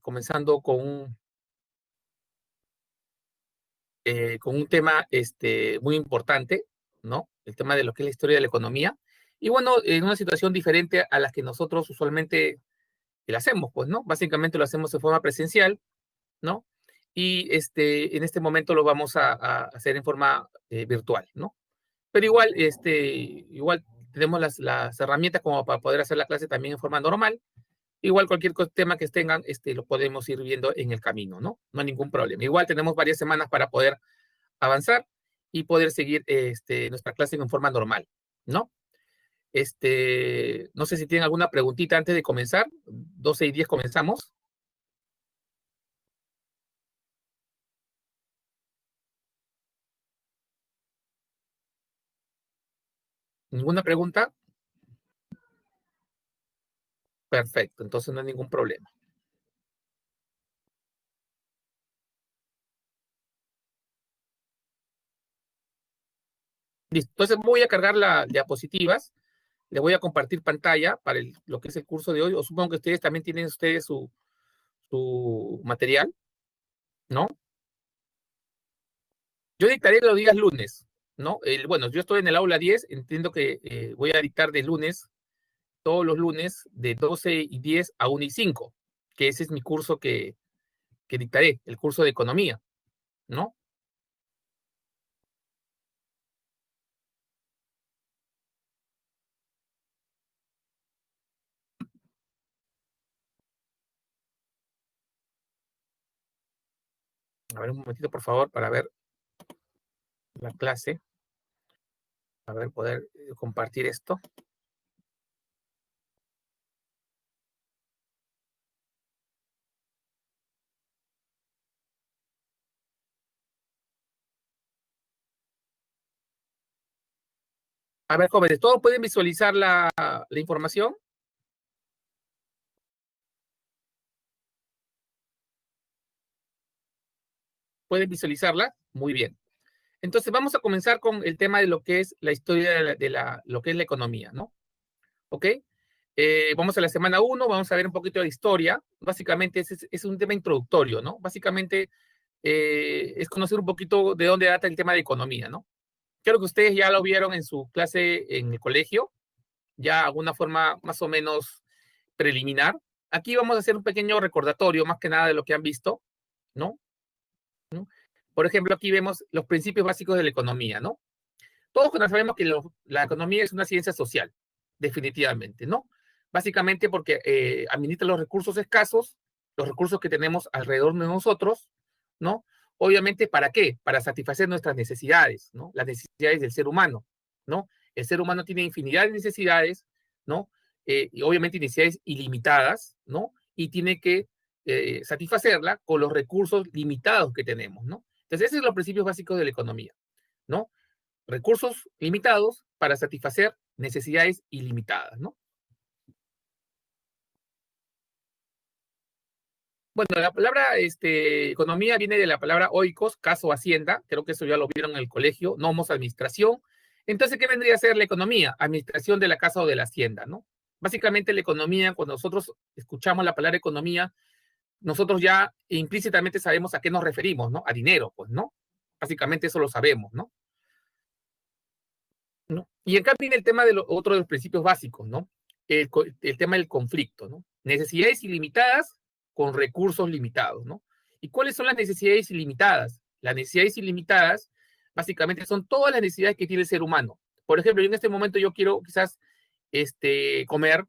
comenzando con un tema muy importante, ¿no? El tema de lo que es la historia de la economía. Y bueno, en una situación diferente a la que nosotros usualmente la hacemos, pues, ¿no? Básicamente lo hacemos de forma presencial, ¿no? Y en este momento lo vamos a hacer en forma virtual, ¿no? Pero igual tenemos las herramientas como para poder hacer la clase también en forma normal. Igual cualquier tema que tengan, lo podemos ir viendo en el camino, ¿no? No hay ningún problema. Igual tenemos varias semanas para poder avanzar y poder seguir nuestra clase en forma normal, ¿no? No sé si tienen alguna preguntita antes de comenzar. 12:10 comenzamos. ¿Ninguna pregunta? Perfecto, entonces no hay ningún problema. Listo, entonces voy a cargar las diapositivas, le voy a compartir pantalla para lo que es el curso de hoy, o supongo que ustedes también tienen su material, ¿no? Yo dictaré los días lunes, ¿no? Bueno, yo estoy en el aula 10, entiendo que voy a dictar de lunes, todos los lunes, de 12:10 a 1:05, que ese es mi curso que dictaré, el curso de economía, ¿no? A ver, un momentito, por favor, para ver la clase, para ver, poder compartir esto. A ver, jóvenes, ¿todos pueden visualizar la información? ¿Pueden visualizarla? Muy bien. Entonces, vamos a comenzar con el tema de lo que es la historia lo que es la economía, ¿no? ¿Ok? Vamos a la semana 1, vamos a ver un poquito de historia. Básicamente, es un tema introductorio, ¿no? Básicamente, es conocer un poquito de dónde data el tema de economía, ¿no? Creo que ustedes ya lo vieron en su clase en el colegio, ya de alguna forma más o menos preliminar. Aquí vamos a hacer un pequeño recordatorio, más que nada de lo que han visto, ¿no? ¿No? Por ejemplo, aquí vemos los principios básicos de la economía, ¿no? Todos sabemos que la economía es una ciencia social, definitivamente, ¿no? Básicamente porque administra los recursos escasos, los recursos que tenemos alrededor de nosotros, ¿no? Obviamente, ¿para qué? Para satisfacer nuestras necesidades, ¿no? Las necesidades del ser humano, ¿no? El ser humano tiene infinidad de necesidades, ¿no? Y obviamente necesidades ilimitadas, ¿no? Y tiene que satisfacerla con los recursos limitados que tenemos, ¿no? Entonces, esos son los principios básicos de la economía, ¿no? Recursos limitados para satisfacer necesidades ilimitadas, ¿no? Bueno, la palabra economía viene de la palabra oikos, caso hacienda, creo que eso ya lo vieron en el colegio, nomos administración. Entonces, ¿qué vendría a ser la economía? Administración de la casa o de la hacienda, ¿no? Básicamente la economía, cuando nosotros escuchamos la palabra economía, nosotros ya implícitamente sabemos a qué nos referimos, ¿no? A dinero, pues, ¿no? Básicamente eso lo sabemos, ¿no? ¿No? Y acá viene el tema de otro de los principios básicos, ¿no? El tema del conflicto, ¿no? Necesidades ilimitadas con recursos limitados, ¿no? ¿Y cuáles son las necesidades ilimitadas? Las necesidades ilimitadas básicamente son todas las necesidades que tiene el ser humano. Por ejemplo, yo en este momento yo quiero quizás comer,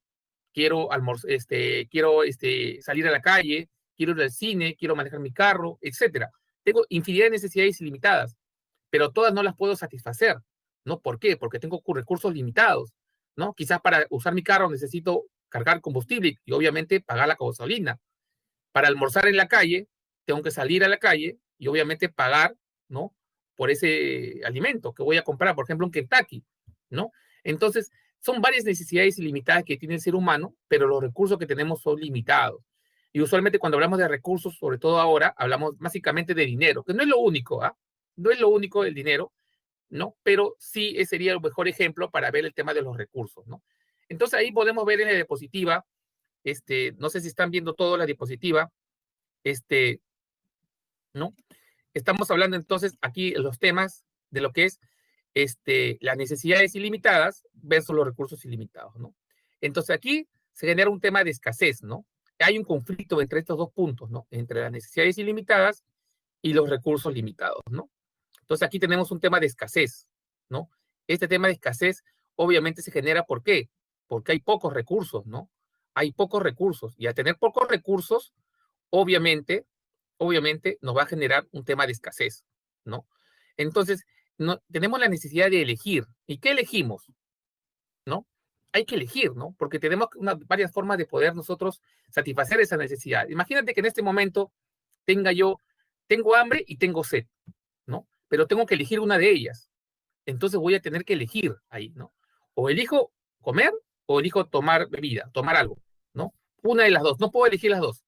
quiero almorzar, quiero salir a la calle, quiero ir al cine, quiero manejar mi carro, etcétera. Tengo infinidad de necesidades ilimitadas, pero todas no las puedo satisfacer, ¿no? ¿Por qué? Porque tengo recursos limitados, ¿no? Quizás para usar mi carro necesito cargar combustible y obviamente pagar la gasolina. Para almorzar en la calle, tengo que salir a la calle y obviamente pagar, ¿no? Por ese alimento que voy a comprar, por ejemplo, en Kentucky, ¿no? Entonces, son varias necesidades ilimitadas que tiene el ser humano, pero los recursos que tenemos son limitados. Y usualmente cuando hablamos de recursos, sobre todo ahora, hablamos básicamente de dinero, que no es lo único, ¿ah? No es lo único el dinero, ¿no? Pero sí sería el mejor ejemplo para ver el tema de los recursos, ¿no? Entonces ahí podemos ver en la diapositiva no sé si están viendo toda la diapositiva, ¿no? Estamos hablando entonces aquí los temas de lo que es las necesidades ilimitadas versus los recursos ilimitados, ¿no? Entonces aquí se genera un tema de escasez, ¿no? Hay un conflicto entre estos dos puntos, ¿no? Entre las necesidades ilimitadas y los recursos limitados, ¿no? Entonces aquí tenemos un tema de escasez, ¿no? Este tema de escasez obviamente se genera, ¿por qué? Porque hay pocos recursos, ¿no? Hay pocos recursos y al tener pocos recursos, obviamente nos va a generar un tema de escasez, ¿no? Entonces, no, tenemos la necesidad de elegir. ¿Y qué elegimos? ¿No? Hay que elegir, ¿no? Porque tenemos varias formas de poder nosotros satisfacer esa necesidad. Imagínate que en este momento tengo hambre y tengo sed, ¿no? Pero tengo que elegir una de ellas. Entonces voy a tener que elegir ahí, ¿no? O elijo comer o elijo tomar bebida, tomar algo, ¿no? Una de las dos. No puedo elegir las dos.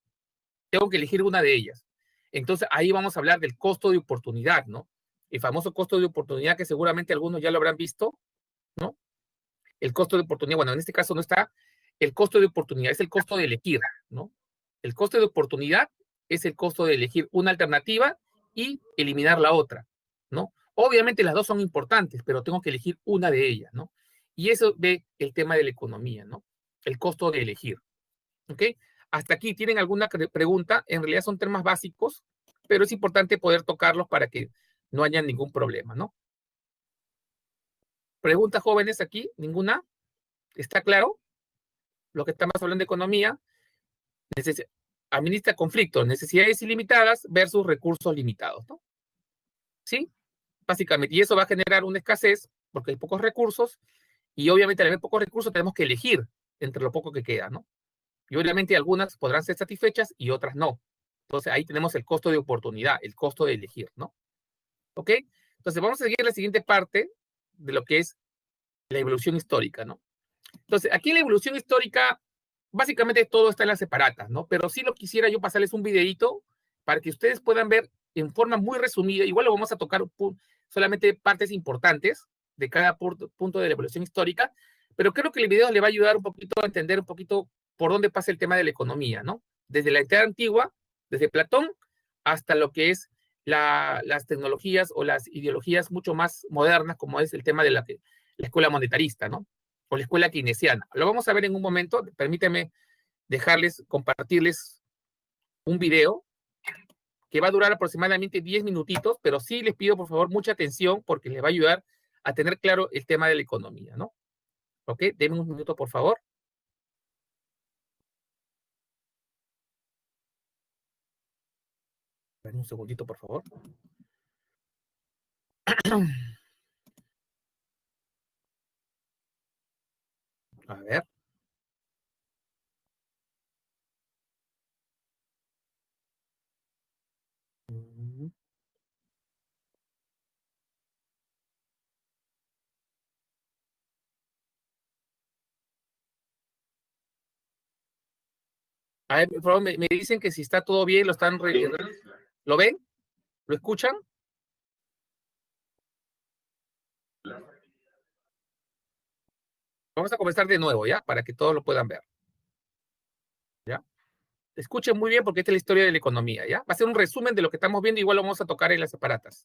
Tengo que elegir una de ellas. Entonces ahí vamos a hablar del costo de oportunidad, ¿no? El famoso costo de oportunidad que seguramente algunos ya lo habrán visto, ¿no? El costo de oportunidad, bueno, en este caso no está el costo de oportunidad, es el costo de elegir, ¿no? El costo de oportunidad es el costo de elegir una alternativa y eliminar la otra, ¿no? Obviamente las dos son importantes, pero tengo que elegir una de ellas, ¿no? Y eso ve el tema de la economía, ¿no? El costo de elegir, ¿ok? Hasta aquí, ¿tienen alguna pregunta? En realidad son temas básicos, pero es importante poder tocarlos para que no haya ningún problema, ¿no? ¿Preguntas, jóvenes, aquí? ¿Ninguna? ¿Está claro? Lo que estamos hablando de economía, administra conflictos, necesidades ilimitadas versus recursos limitados, ¿no? ¿Sí? Básicamente, y eso va a generar una escasez porque hay pocos recursos y obviamente al haber pocos recursos tenemos que elegir entre lo poco que queda, ¿no? Y obviamente algunas podrán ser satisfechas y otras no. Entonces ahí tenemos el costo de oportunidad, el costo de elegir, ¿no? ¿Ok? Entonces vamos a seguir la siguiente parte de lo que es la evolución histórica, ¿no? Entonces aquí en la evolución histórica básicamente todo está en las separatas, ¿no? Pero sí lo quisiera yo pasarles un videito para que ustedes puedan ver en forma muy resumida, igual lo vamos a tocar solamente partes importantes de cada punto de la evolución histórica, pero creo que el video le va a ayudar un poquito a entender un poquito por dónde pasa el tema de la economía, ¿no? Desde la edad antigua, desde Platón, hasta lo que es las tecnologías o las ideologías mucho más modernas, como es el tema de la escuela monetarista, ¿no? O la escuela keynesiana. Lo vamos a ver en un momento. Permíteme compartirles un video que va a durar aproximadamente 10 minutitos, pero sí les pido, por favor, mucha atención porque les va a ayudar a tener claro el tema de la economía, ¿no? ¿Ok? Denme un minuto, por favor. Denme un segundito, por favor. A ver. A ver, por favor, me dicen que si está todo bien, ¿lo ven? ¿Lo escuchan? Vamos a comenzar de nuevo, ¿ya? Para que todos lo puedan ver. ¿Ya? Escuchen muy bien porque esta es la historia de la economía, ¿ya? Va a ser un resumen de lo que estamos viendo, igual lo vamos a tocar en las separatas.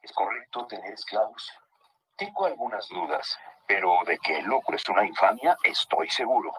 ¿Es correcto tener esclavos? Tengo algunas dudas, pero de que el lucro es una infamia, estoy seguro.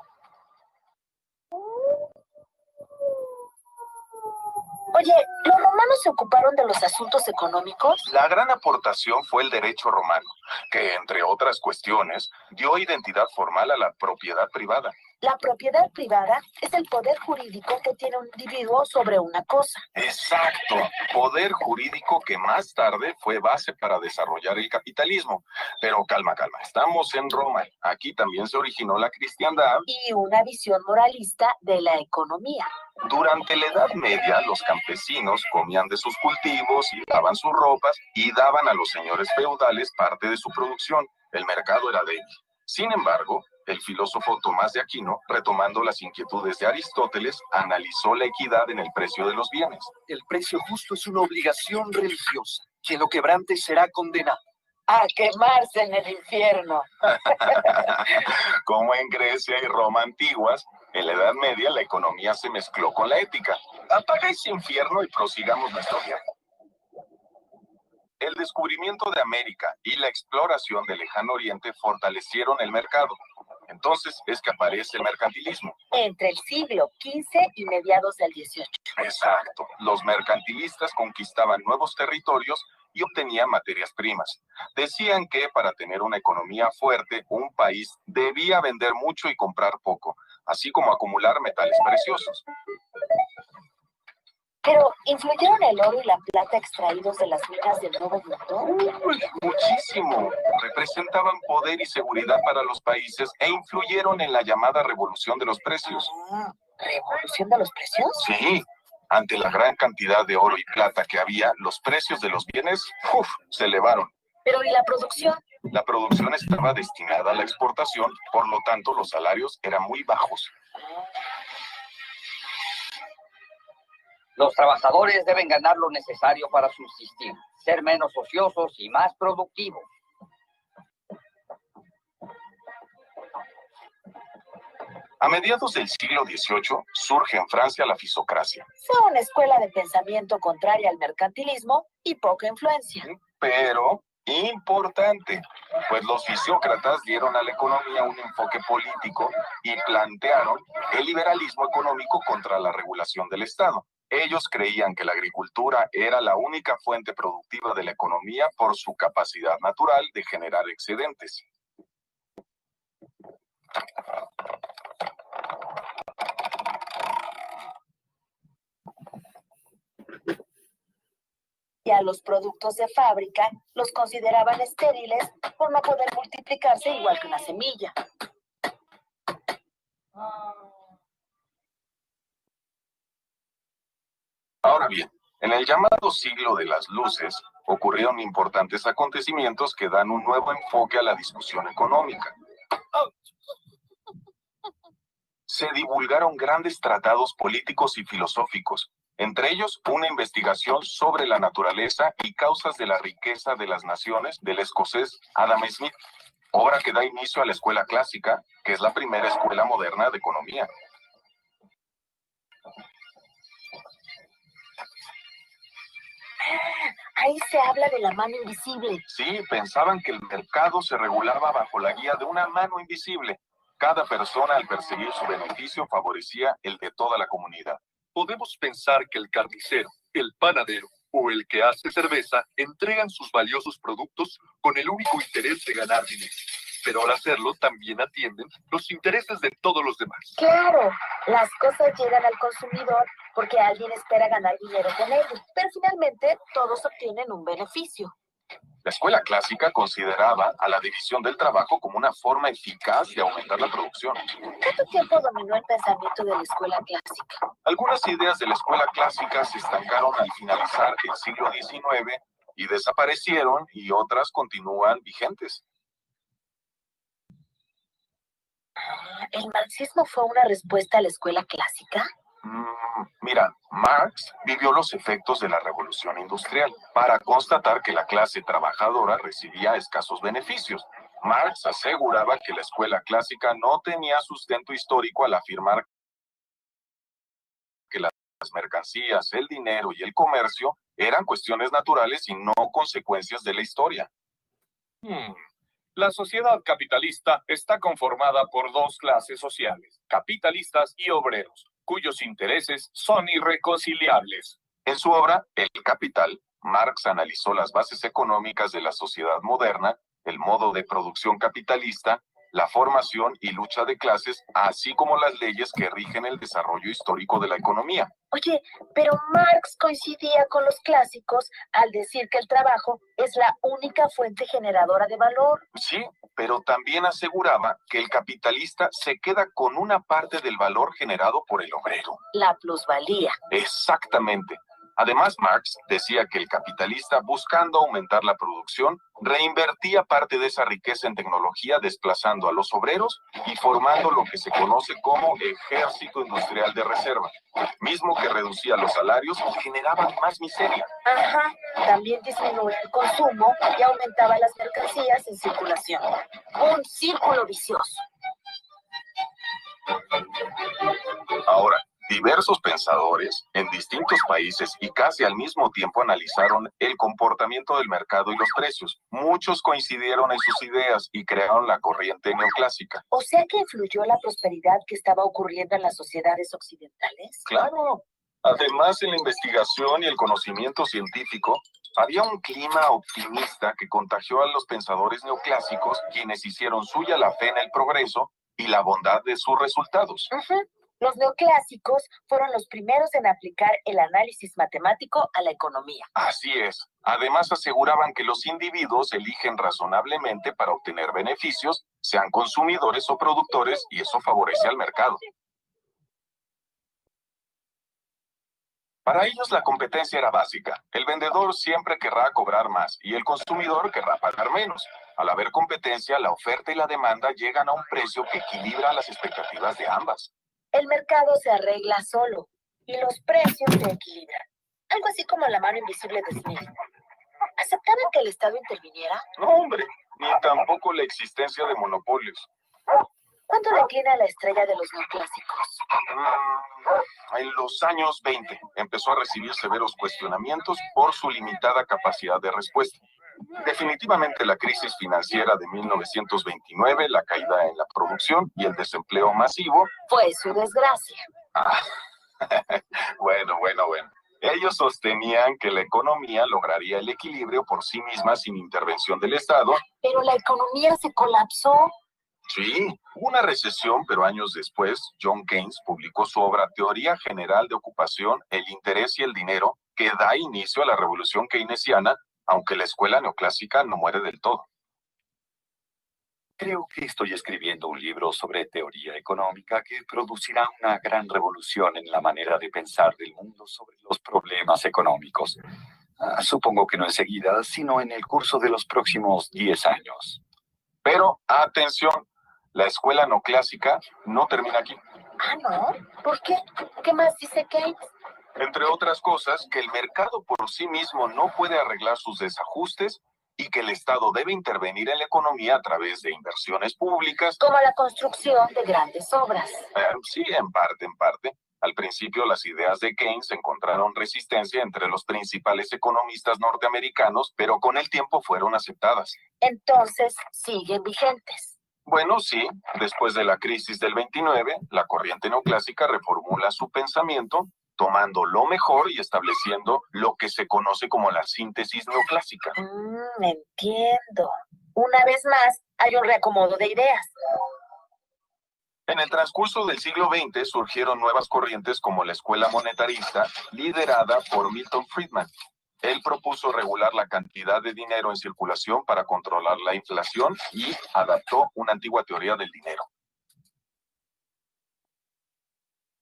Oye, ¿los romanos se ocuparon de los asuntos económicos? La gran aportación fue el derecho romano, que, entre otras cuestiones, dio identidad formal a la propiedad privada. La propiedad privada es el poder jurídico que tiene un individuo sobre una cosa. Exacto, poder jurídico que más tarde fue base para desarrollar el capitalismo. Pero calma, estamos en Roma. Aquí también se originó la cristiandad. Y una visión moralista de la economía. Durante la Edad Media, los campesinos comían de sus cultivos y daban sus ropas y daban a los señores feudales parte de su producción. El mercado era débil. Sin embargo, el filósofo Tomás de Aquino, retomando las inquietudes de Aristóteles, analizó la equidad en el precio de los bienes. El precio justo es una obligación religiosa. Quien lo quebrante será condenado. A quemarse en el infierno. Como en Grecia y Roma antiguas, en la Edad Media la economía se mezcló con la ética. Apaga ese infierno y prosigamos nuestro viaje. El descubrimiento de América y la exploración del Lejano Oriente fortalecieron el mercado. Entonces es que aparece el mercantilismo. Entre el siglo XV y mediados del XVIII. Exacto. Los mercantilistas conquistaban nuevos territorios y obtenían materias primas. Decían que para tener una economía fuerte, un país debía vender mucho y comprar poco, así como acumular metales preciosos. Pero, ¿influyeron el oro y la plata extraídos de las minas del Nuevo Mundo? Muchísimo. Representaban poder y seguridad para los países e influyeron en la llamada revolución de los precios. ¿Revolución de los precios? Sí. Ante la gran cantidad de oro y plata que había, los precios de los bienes se elevaron. Pero, ¿y la producción? La producción estaba destinada a la exportación, por lo tanto los salarios eran muy bajos. Los trabajadores deben ganar lo necesario para subsistir, ser menos ociosos y más productivos. A mediados del siglo XVIII surge en Francia la fisocracia. Fue una escuela de pensamiento contraria al mercantilismo y poca influencia. Pero importante, pues los fisiócratas dieron a la economía un enfoque político y plantearon el liberalismo económico contra la regulación del Estado. Ellos creían que la agricultura era la única fuente productiva de la economía por su capacidad natural de generar excedentes. Y a los productos de fábrica los consideraban estériles por no poder multiplicarse igual que una semilla. Ahora bien, en el llamado siglo de las luces, ocurrieron importantes acontecimientos que dan un nuevo enfoque a la discusión económica. Se divulgaron grandes tratados políticos y filosóficos, entre ellos una investigación sobre la naturaleza y causas de la riqueza de las naciones del escocés Adam Smith, obra que da inicio a la escuela clásica, que es la primera escuela moderna de economía. Ahí se habla de la mano invisible. Sí, pensaban que el mercado se regulaba bajo la guía de una mano invisible. Cada persona, al perseguir su beneficio, favorecía el de toda la comunidad. Podemos pensar que el carnicero, el panadero o el que hace cerveza entregan sus valiosos productos con el único interés de ganar dinero. Pero al hacerlo también atienden los intereses de todos los demás. Claro, las cosas llegan al consumidor porque alguien espera ganar dinero con ello, pero finalmente todos obtienen un beneficio. La escuela clásica consideraba a la división del trabajo como una forma eficaz de aumentar la producción. ¿Cuánto tiempo dominó el pensamiento de la escuela clásica? Algunas ideas de la escuela clásica se estancaron al finalizar el siglo XIX y desaparecieron, y otras continúan vigentes. ¿El marxismo fue una respuesta a la escuela clásica? Mira, Marx vivió los efectos de la revolución industrial para constatar que la clase trabajadora recibía escasos beneficios. Marx aseguraba que la escuela clásica no tenía sustento histórico al afirmar que las mercancías, el dinero y el comercio eran cuestiones naturales y no consecuencias de la historia. La sociedad capitalista está conformada por dos clases sociales, capitalistas y obreros, cuyos intereses son irreconciliables. En su obra, El Capital, Marx analizó las bases económicas de la sociedad moderna, el modo de producción capitalista la formación y lucha de clases, así como las leyes que rigen el desarrollo histórico de la economía. Oye, pero Marx coincidía con los clásicos al decir que el trabajo es la única fuente generadora de valor. Sí, pero también aseguraba que el capitalista se queda con una parte del valor generado por el obrero. La plusvalía. Exactamente. Además, Marx decía que el capitalista, buscando aumentar la producción, reinvertía parte de esa riqueza en tecnología, desplazando a los obreros y formando lo que se conoce como ejército industrial de reserva, mismo que reducía los salarios y generaba más miseria. Ajá, también disminuía el consumo y aumentaba las mercancías en circulación. Un círculo vicioso. Ahora, diversos pensadores en distintos países y casi al mismo tiempo analizaron el comportamiento del mercado y los precios. Muchos coincidieron en sus ideas y crearon la corriente neoclásica. O sea que influyó la prosperidad que estaba ocurriendo en las sociedades occidentales. Claro. Además, en la investigación y el conocimiento científico, había un clima optimista que contagió a los pensadores neoclásicos, quienes hicieron suya la fe en el progreso y la bondad de sus resultados. Ujú. Los neoclásicos fueron los primeros en aplicar el análisis matemático a la economía. Así es. Además, aseguraban que los individuos eligen razonablemente para obtener beneficios, sean consumidores o productores, y eso favorece al mercado. Para ellos la competencia era básica. El vendedor siempre querrá cobrar más y el consumidor querrá pagar menos. Al haber competencia, la oferta y la demanda llegan a un precio que equilibra las expectativas de ambas. El mercado se arregla solo y los precios se equilibran. Algo así como la mano invisible de Smith. ¿Aceptaban que el Estado interviniera? No, hombre, ni tampoco la existencia de monopolios. ¿Cuándo declina la estrella de los neoclásicos? En los años 20 empezó a recibir severos cuestionamientos por su limitada capacidad de respuesta. Definitivamente la crisis financiera de 1929, la caída en la producción y el desempleo masivo. Fue su desgracia. Bueno. Ellos sostenían que la economía lograría el equilibrio por sí misma sin intervención del Estado. Pero la economía se colapsó. Sí, hubo una recesión, pero años después, John Keynes publicó su obra Teoría General de Ocupación, el Interés y el Dinero, que da inicio a la revolución keynesiana, aunque la escuela neoclásica no muere del todo. Creo que estoy escribiendo un libro sobre teoría económica que producirá una gran revolución en la manera de pensar del mundo sobre los problemas económicos. Supongo que no enseguida, sino en el curso de los próximos 10 años. Pero, atención, la escuela neoclásica no termina aquí. Ah, ¿no? ¿Por qué? ¿Qué más dice Keynes? Entre otras cosas, que el mercado por sí mismo no puede arreglar sus desajustes y que el Estado debe intervenir en la economía a través de inversiones públicas. Como la construcción de grandes obras. Sí, en parte. Al principio, las ideas de Keynes encontraron resistencia entre los principales economistas norteamericanos, pero con el tiempo fueron aceptadas. Entonces, siguen vigentes. Bueno, sí, después de la crisis del 29, la corriente neoclásica reformula su pensamiento, tomando lo mejor y estableciendo lo que se conoce como la síntesis neoclásica. Entiendo. Una vez más, hay un reacomodo de ideas. En el transcurso del siglo XX surgieron nuevas corrientes como la escuela monetarista, liderada por Milton Friedman. Él propuso regular la cantidad de dinero en circulación para controlar la inflación y adaptó una antigua teoría del dinero.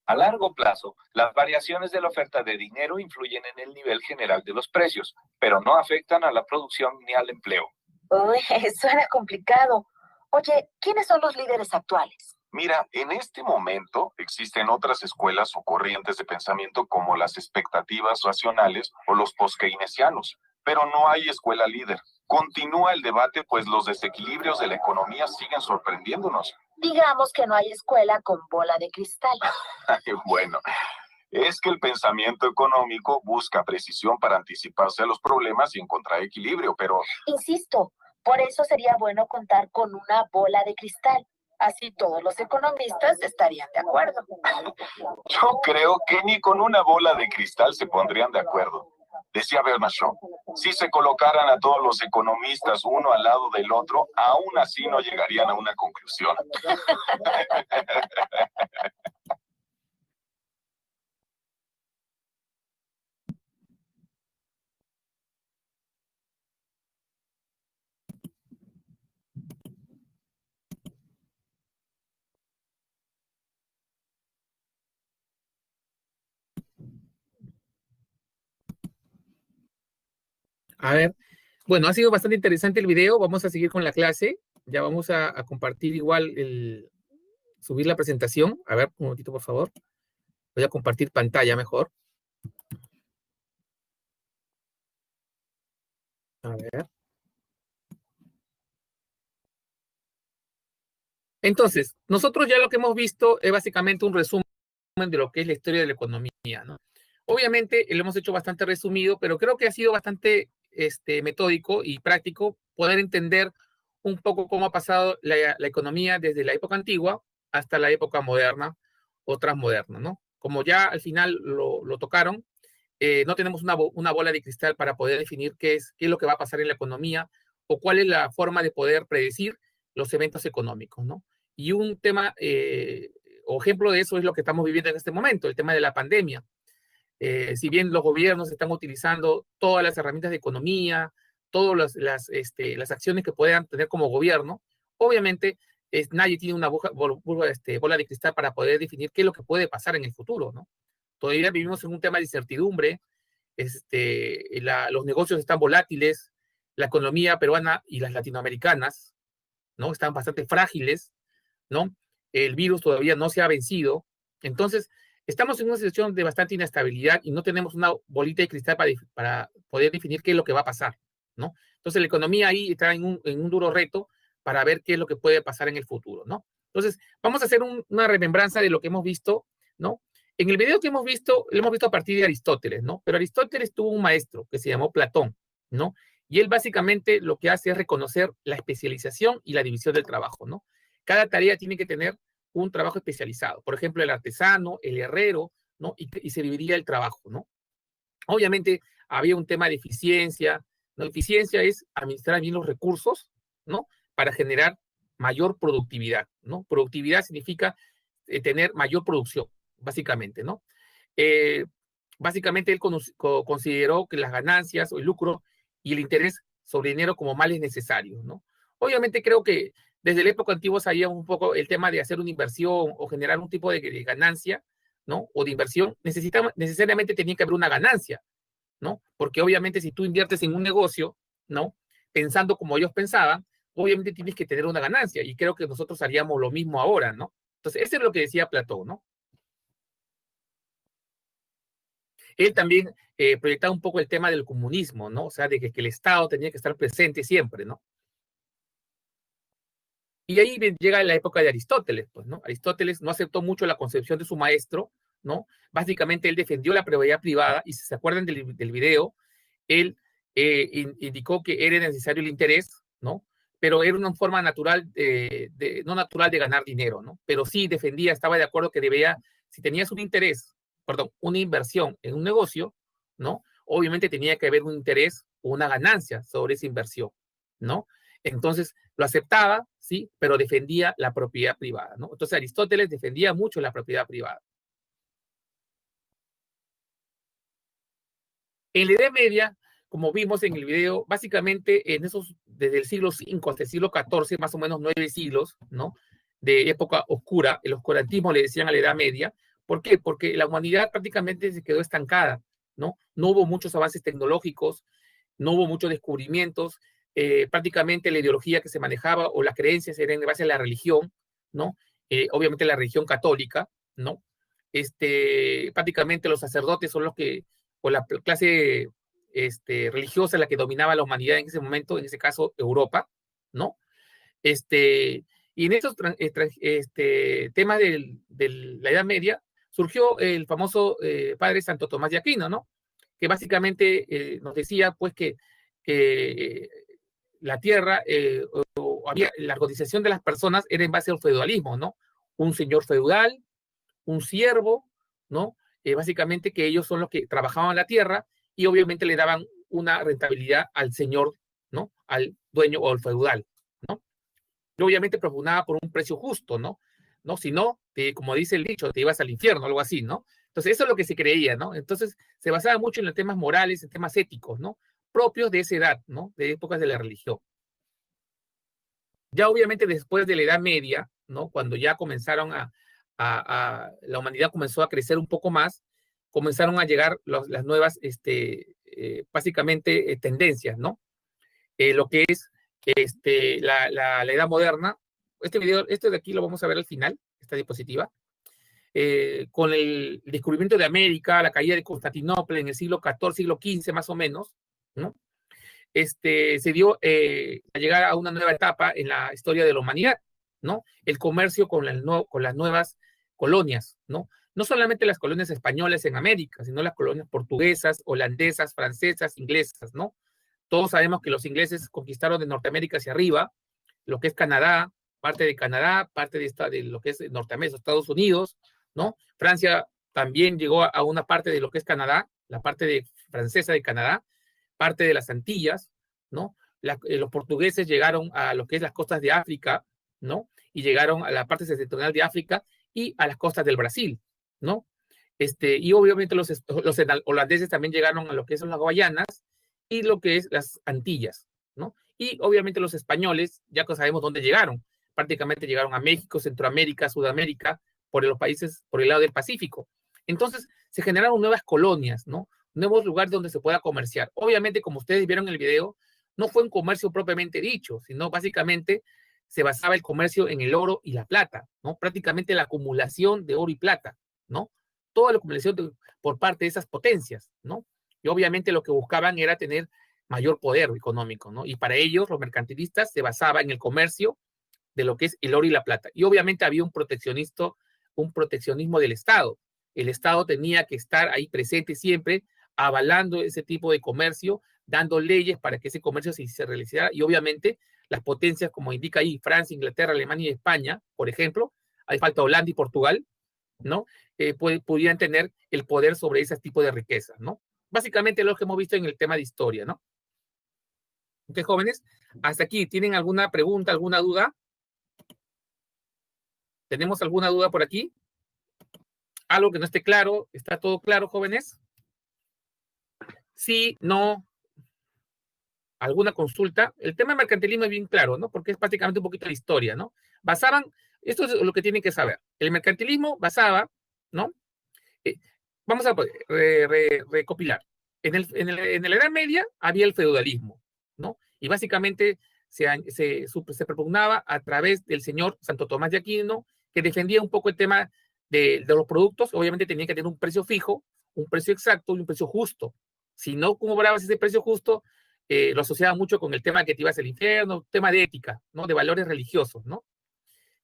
A largo plazo, las variaciones de la oferta de dinero influyen en el nivel general de los precios, pero no afectan a la producción ni al empleo. Uy, suena complicado. Oye, ¿quiénes son los líderes actuales? Mira, en este momento existen otras escuelas o corrientes de pensamiento como las expectativas racionales o los post-keynesianos, pero no hay escuela líder. Continúa el debate, pues los desequilibrios de la economía siguen sorprendiéndonos. Digamos que no hay escuela con bola de cristal. Bueno, es que el pensamiento económico busca precisión para anticiparse a los problemas y encontrar equilibrio, pero... Insisto, por eso sería bueno contar con una bola de cristal. Así todos los economistas estarían de acuerdo. Yo creo que ni con una bola de cristal se pondrían de acuerdo. Decía Bernard Shaw, Si se colocaran a todos los economistas uno al lado del otro, aún así no llegarían a una conclusión. A ver, bueno, ha sido bastante interesante el video. Vamos a seguir con la clase. Ya vamos a compartir igual subir la presentación. A ver, un momentito, por favor. Voy a compartir pantalla mejor. A ver. Entonces, nosotros ya lo que hemos visto es básicamente un resumen de lo que es la historia de la economía, ¿no? Obviamente lo hemos hecho bastante resumido, pero creo que ha sido bastante metódico y práctico poder entender un poco cómo ha pasado la economía desde la época antigua hasta la época moderna o transmoderna, ¿no? Como ya al final lo tocaron, no tenemos una bola de cristal para poder definir qué es lo que va a pasar en la economía o cuál es la forma de poder predecir los eventos económicos, ¿no? Y un tema o ejemplo de eso es lo que estamos viviendo en este momento, el tema de la pandemia. Si bien los gobiernos están utilizando todas las herramientas de economía, todas las acciones que puedan tener como gobierno, obviamente nadie tiene una bola de cristal para poder definir qué es lo que puede pasar en el futuro, ¿no? Todavía vivimos en un tema de incertidumbre, los negocios están volátiles, la economía peruana y las latinoamericanas, ¿no? Están bastante frágiles, ¿no? El virus todavía no se ha vencido. Entonces, estamos en una situación de bastante inestabilidad y no tenemos una bolita de cristal para poder definir qué es lo que va a pasar, ¿no? Entonces, la economía ahí está en un duro reto para ver qué es lo que puede pasar en el futuro, ¿no? Entonces, vamos a hacer una remembranza de lo que hemos visto, ¿no? En el video que hemos visto, lo hemos visto a partir de Aristóteles, ¿no? Pero Aristóteles tuvo un maestro que se llamó Platón, ¿no? Y él básicamente lo que hace es reconocer la especialización y la división del trabajo, ¿no? Cada tarea tiene que tener un trabajo especializado. Por ejemplo, el artesano, el herrero, ¿no? Y se dividía el trabajo, ¿no? Obviamente había un tema de eficiencia, ¿no? Eficiencia es administrar bien los recursos, ¿no? Para generar mayor productividad, ¿no? Productividad significa tener mayor producción, básicamente, ¿no? Básicamente él consideró que las ganancias o el lucro y el interés sobre dinero como males necesarios, ¿no? Obviamente creo que desde la época antigua sabíamos un poco el tema de hacer una inversión o generar un tipo de ganancia, ¿no? O de inversión, necesariamente tenía que haber una ganancia, ¿no? Porque obviamente si tú inviertes en un negocio, ¿no? Pensando como ellos pensaban, obviamente tienes que tener una ganancia y creo que nosotros haríamos lo mismo ahora, ¿no? Entonces, eso es lo que decía Platón, ¿no? Él también proyectaba un poco el tema del comunismo, ¿no? O sea, de que el Estado tenía que estar presente siempre, ¿no? Y ahí llega la época de Aristóteles, pues, ¿no? Aristóteles no aceptó mucho la concepción de su maestro, ¿no? Básicamente él defendió la propiedad privada y si se acuerdan del video, él indicó que era necesario el interés, ¿no? Pero era una forma natural, no natural de ganar dinero, ¿no? Pero sí defendía, estaba de acuerdo que debía, si tenías un interés, perdón, una inversión en un negocio, ¿no? Obviamente tenía que haber un interés o una ganancia sobre esa inversión, ¿no? Entonces lo aceptaba, sí, pero defendía la propiedad privada, ¿no? Entonces Aristóteles defendía mucho la propiedad privada. En la Edad Media, como vimos en el video, básicamente desde el siglo V hasta el siglo XIV, más o menos 9 siglos, ¿no? De época oscura, el oscurantismo le decían a la Edad Media. ¿Por qué? Porque la humanidad prácticamente se quedó estancada, ¿no? No hubo muchos avances tecnológicos, no hubo muchos descubrimientos, prácticamente la ideología que se manejaba o las creencias eran en base a la religión, ¿no? Obviamente la religión católica, ¿no? Prácticamente los sacerdotes son los que, o la clase religiosa la que dominaba la humanidad en ese momento, en ese caso Europa, ¿no? Y en esos temas de la Edad Media surgió el famoso padre Santo Tomás de Aquino, ¿no? Que básicamente nos decía, pues, que la tierra, la organización de las personas era en base al feudalismo, ¿no? Un señor feudal, un siervo, ¿no? Básicamente que ellos son los que trabajaban la tierra y obviamente le daban una rentabilidad al señor, ¿no? Al dueño o al feudal, ¿no? Y obviamente propugnaba por un precio justo, ¿no? ¿No? Si no, como dice el dicho, te ibas al infierno, algo así, ¿no? Entonces, eso es lo que se creía, ¿no? Entonces, se basaba mucho en los temas morales, en temas éticos, ¿no? Propios de esa edad, ¿no? De épocas de la religión. Ya obviamente después de la Edad Media, ¿no? Cuando ya comenzaron la humanidad comenzó a crecer un poco más, comenzaron a llegar las nuevas, básicamente, tendencias, ¿no? Lo que es la Edad Moderna. Este de aquí lo vamos a ver al final, esta diapositiva. Con el descubrimiento de América, la caída de Constantinopla en el siglo XIV, siglo XV más o menos, ¿no? Se dio a llegar a una nueva etapa en la historia de la humanidad, ¿no? El comercio con las nuevas colonias, ¿no? No solamente las colonias españolas en América, sino las colonias portuguesas, holandesas, francesas, inglesas, ¿no? Todos sabemos que los ingleses conquistaron de Norteamérica hacia arriba, lo que es Canadá, parte de lo que es Norteamérica, Estados Unidos, ¿no? Francia también llegó a una parte de lo que es Canadá, la parte francesa de Canadá, parte de las Antillas, ¿no? Los portugueses llegaron a lo que es las costas de África, ¿no? Y llegaron a la parte septentrional de África y a las costas del Brasil, ¿no? Y obviamente los holandeses también llegaron a lo que son las Guayanas y lo que es las Antillas, ¿no? Y obviamente los españoles, ya que sabemos dónde llegaron, prácticamente llegaron a México, Centroamérica, Sudamérica, por los países, por el lado del Pacífico. Entonces, se generaron nuevas colonias, ¿no? Nuevos lugares donde se pueda comerciar. Obviamente, como ustedes vieron en el video, no fue un comercio propiamente dicho, sino básicamente se basaba el comercio en el oro y la plata, ¿no? Prácticamente la acumulación de oro y plata, ¿no? Toda la acumulación por parte de esas potencias, ¿no? Y obviamente lo que buscaban era tener mayor poder económico, ¿no? Y para ellos, los mercantilistas, se basaba en el comercio de lo que es el oro y la plata. Y obviamente había un proteccionismo del Estado. El Estado tenía que estar ahí presente siempre, avalando ese tipo de comercio, dando leyes para que ese comercio se realizara, y obviamente las potencias, como indica ahí, Francia, Inglaterra, Alemania y España, por ejemplo, hay falta Holanda y Portugal, ¿no? Pudieran tener el poder sobre ese tipo de riquezas, ¿no? Básicamente lo que hemos visto en el tema de historia, ¿no? Ok, jóvenes, hasta aquí, ¿tienen alguna pregunta, alguna duda? ¿Tenemos alguna duda por aquí? ¿Algo que no esté claro? ¿Está todo claro, jóvenes? Sí, no, alguna consulta. El tema del mercantilismo es bien claro, ¿no? Porque es prácticamente un poquito de historia, ¿no? Esto es lo que tienen que saber. El mercantilismo basaba, ¿no? Vamos a recopilar. En la Edad Media había el feudalismo, ¿no? Y básicamente se propugnaba a través del señor Santo Tomás de Aquino, que defendía un poco el tema de los productos. Obviamente tenía que tener un precio fijo, un precio exacto y un precio justo. Si no cobrabas ese precio justo, lo asociaba mucho con el tema de que te ibas al infierno, tema de ética, ¿no? De valores religiosos, ¿no?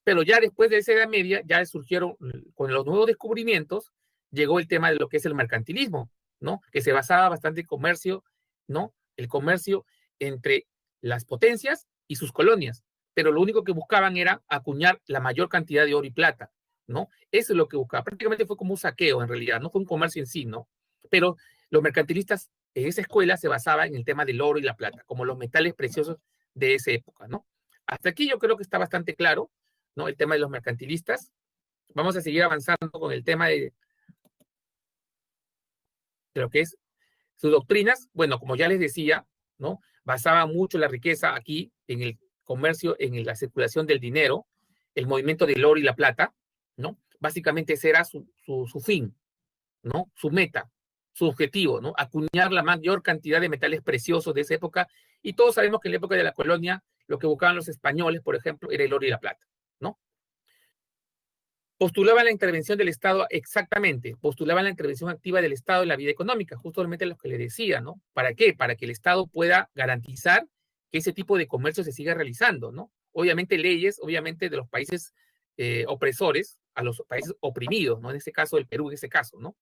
Pero ya después de esa Edad Media, ya surgieron, con los nuevos descubrimientos, llegó el tema de lo que es el mercantilismo, ¿no? Que se basaba bastante en comercio, ¿no? El comercio entre las potencias y sus colonias. Pero lo único que buscaban era acuñar la mayor cantidad de oro y plata, ¿no? Eso es lo que buscaba. Prácticamente fue como un saqueo, en realidad, no fue un comercio en sí, ¿no? Pero los mercantilistas en esa escuela se basaban en el tema del oro y la plata, como los metales preciosos de esa época, ¿no? Hasta aquí yo creo que está bastante claro, ¿no? El tema de los mercantilistas. Vamos a seguir avanzando con el tema de lo que es sus doctrinas. Bueno, como ya les decía, ¿no? Basaba mucho la riqueza aquí en el comercio, en la circulación del dinero, el movimiento del oro y la plata, ¿no? Básicamente ese era su fin, ¿no? Su meta, su objetivo, ¿no? Acuñar la mayor cantidad de metales preciosos de esa época. Y todos sabemos que en la época de la colonia, lo que buscaban los españoles, por ejemplo, era el oro y la plata, ¿no? Postulaban la intervención del Estado, exactamente, postulaban la intervención activa del Estado en la vida económica, justamente lo que le decía, ¿no? ¿Para qué? Para que el Estado pueda garantizar que ese tipo de comercio se siga realizando, ¿no? Obviamente leyes, obviamente de los países opresores a los países oprimidos, ¿no? En este caso, el Perú, en este caso, ¿no?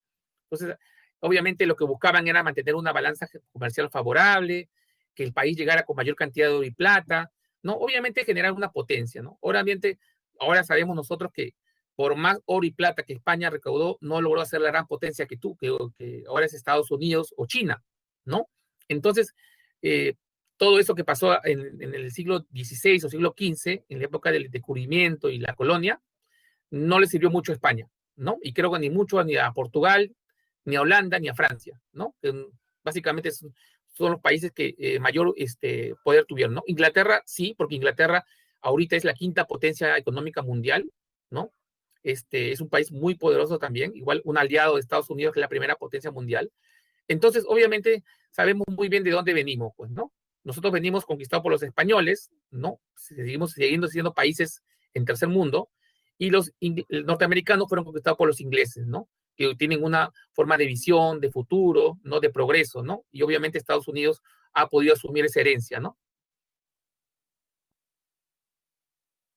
Entonces, obviamente lo que buscaban era mantener una balanza comercial favorable, que el país llegara con mayor cantidad de oro y plata, ¿no? Obviamente generar una potencia, ¿no? Obviamente, ahora sabemos nosotros que por más oro y plata que España recaudó, no logró hacer la gran potencia que ahora es Estados Unidos o China, ¿no? Entonces, todo eso que pasó en el siglo XVI o siglo XV, en la época del descubrimiento y la colonia, no le sirvió mucho a España, ¿no? Y creo que ni mucho ni a Portugal, ni a Holanda, ni a Francia, ¿no? Básicamente son los países que mayor poder tuvieron, ¿no? Inglaterra sí, porque Inglaterra ahorita es la quinta potencia económica mundial, ¿no? Es un país muy poderoso también, igual un aliado de Estados Unidos, que es la primera potencia mundial. Entonces, obviamente, sabemos muy bien de dónde venimos, pues, ¿no? Nosotros venimos conquistados por los españoles, ¿no? Seguimos siendo países en tercer mundo, y los norteamericanos fueron conquistados por los ingleses, ¿no? Que tienen una forma de visión, de futuro, ¿no? De progreso, ¿no? Y obviamente Estados Unidos ha podido asumir esa herencia, ¿no?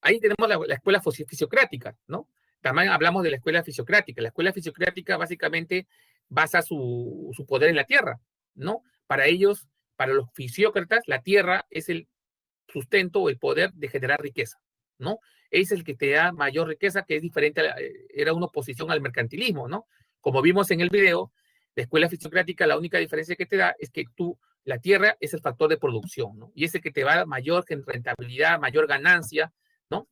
Ahí tenemos la escuela fisiocrática, ¿no? También hablamos de la escuela fisiocrática. La escuela fisiocrática básicamente basa su poder en la tierra, ¿no? Para ellos, para los fisiócratas, la tierra es el sustento o el poder de generar riqueza, ¿no? Es el que te da mayor riqueza, que es diferente, era una oposición al mercantilismo, ¿no? Como vimos en el video, la escuela fisiocrática, la única diferencia que te da es que la tierra es el factor de producción, ¿no? Y es el que te va a dar mayor rentabilidad, mayor ganancia, ¿no?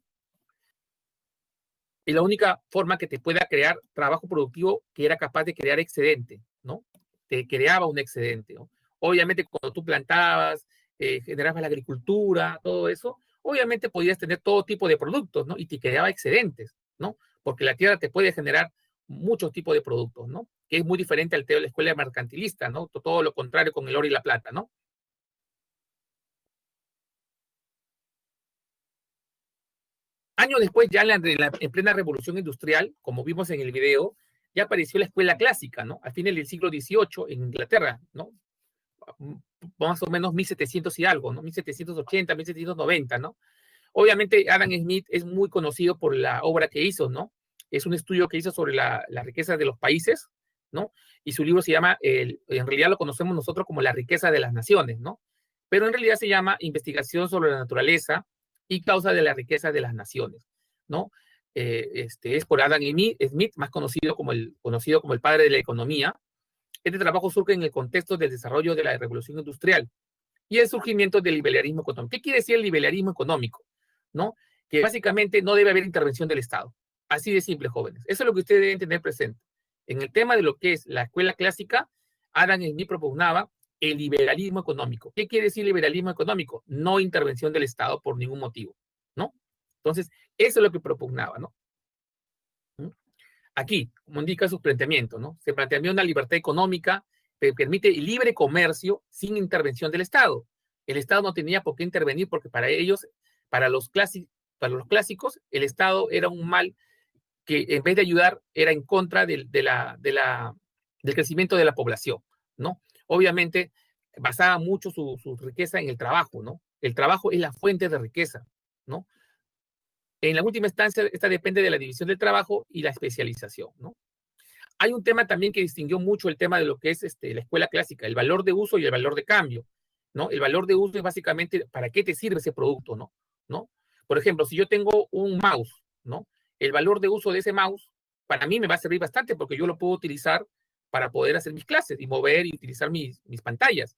Y la única forma que te pueda crear trabajo productivo que era capaz de crear excedente, ¿no? Te creaba un excedente, ¿no? Obviamente, cuando tú plantabas, generabas la agricultura, todo eso, obviamente podías tener todo tipo de productos, ¿no? Y te creaba excedentes, ¿no? Porque la tierra te puede generar muchos tipos de productos, ¿no? Que es muy diferente al de la escuela mercantilista, ¿no? Todo lo contrario con el oro y la plata, ¿no? Años después, ya en plena revolución industrial, como vimos en el video, ya apareció la escuela clásica, ¿no? Al final del siglo XVIII en Inglaterra, ¿no? Más o menos 1700 y algo, ¿no? 1780, 1790, ¿no? Obviamente Adam Smith es muy conocido por la obra que hizo, ¿no? Es un estudio que hizo sobre la riqueza de los países, ¿no? Y su libro se llama, en realidad lo conocemos nosotros como La riqueza de las naciones, ¿no? Pero en realidad se llama Investigación sobre la naturaleza y causa de la riqueza de las naciones, ¿no? Es por Adam Smith, más conocido como el padre de la economía. Este trabajo surge en el contexto del desarrollo de la revolución industrial y el surgimiento del liberalismo económico. ¿Qué quiere decir el liberalismo económico? ¿No? Que básicamente no debe haber intervención del Estado. Así de simple, jóvenes. Eso es lo que ustedes deben tener presente. En el tema de lo que es la escuela clásica, Adam Smith propugnaba el liberalismo económico. ¿Qué quiere decir liberalismo económico? No intervención del Estado por ningún motivo, ¿no? Entonces, eso es lo que propugnaba, ¿no? Aquí, como indica su planteamiento, ¿no? Se plantea una libertad económica que permite el libre comercio sin intervención del Estado. El Estado no tenía por qué intervenir porque para ellos, para los clásicos, el Estado era un mal que en vez de ayudar era en contra del crecimiento de la población, ¿no? Obviamente basaba mucho su riqueza en el trabajo, ¿no? El trabajo es la fuente de riqueza, ¿no? En la última instancia, esta depende de la división del trabajo y la especialización, ¿no? Hay un tema también que distinguió mucho el tema de lo que es la escuela clásica, el valor de uso y el valor de cambio, ¿no? El valor de uso es básicamente para qué te sirve ese producto, ¿no? ¿No? Por ejemplo, si yo tengo un mouse, ¿no? El valor de uso de ese mouse para mí me va a servir bastante porque yo lo puedo utilizar para poder hacer mis clases y mover y utilizar mis pantallas.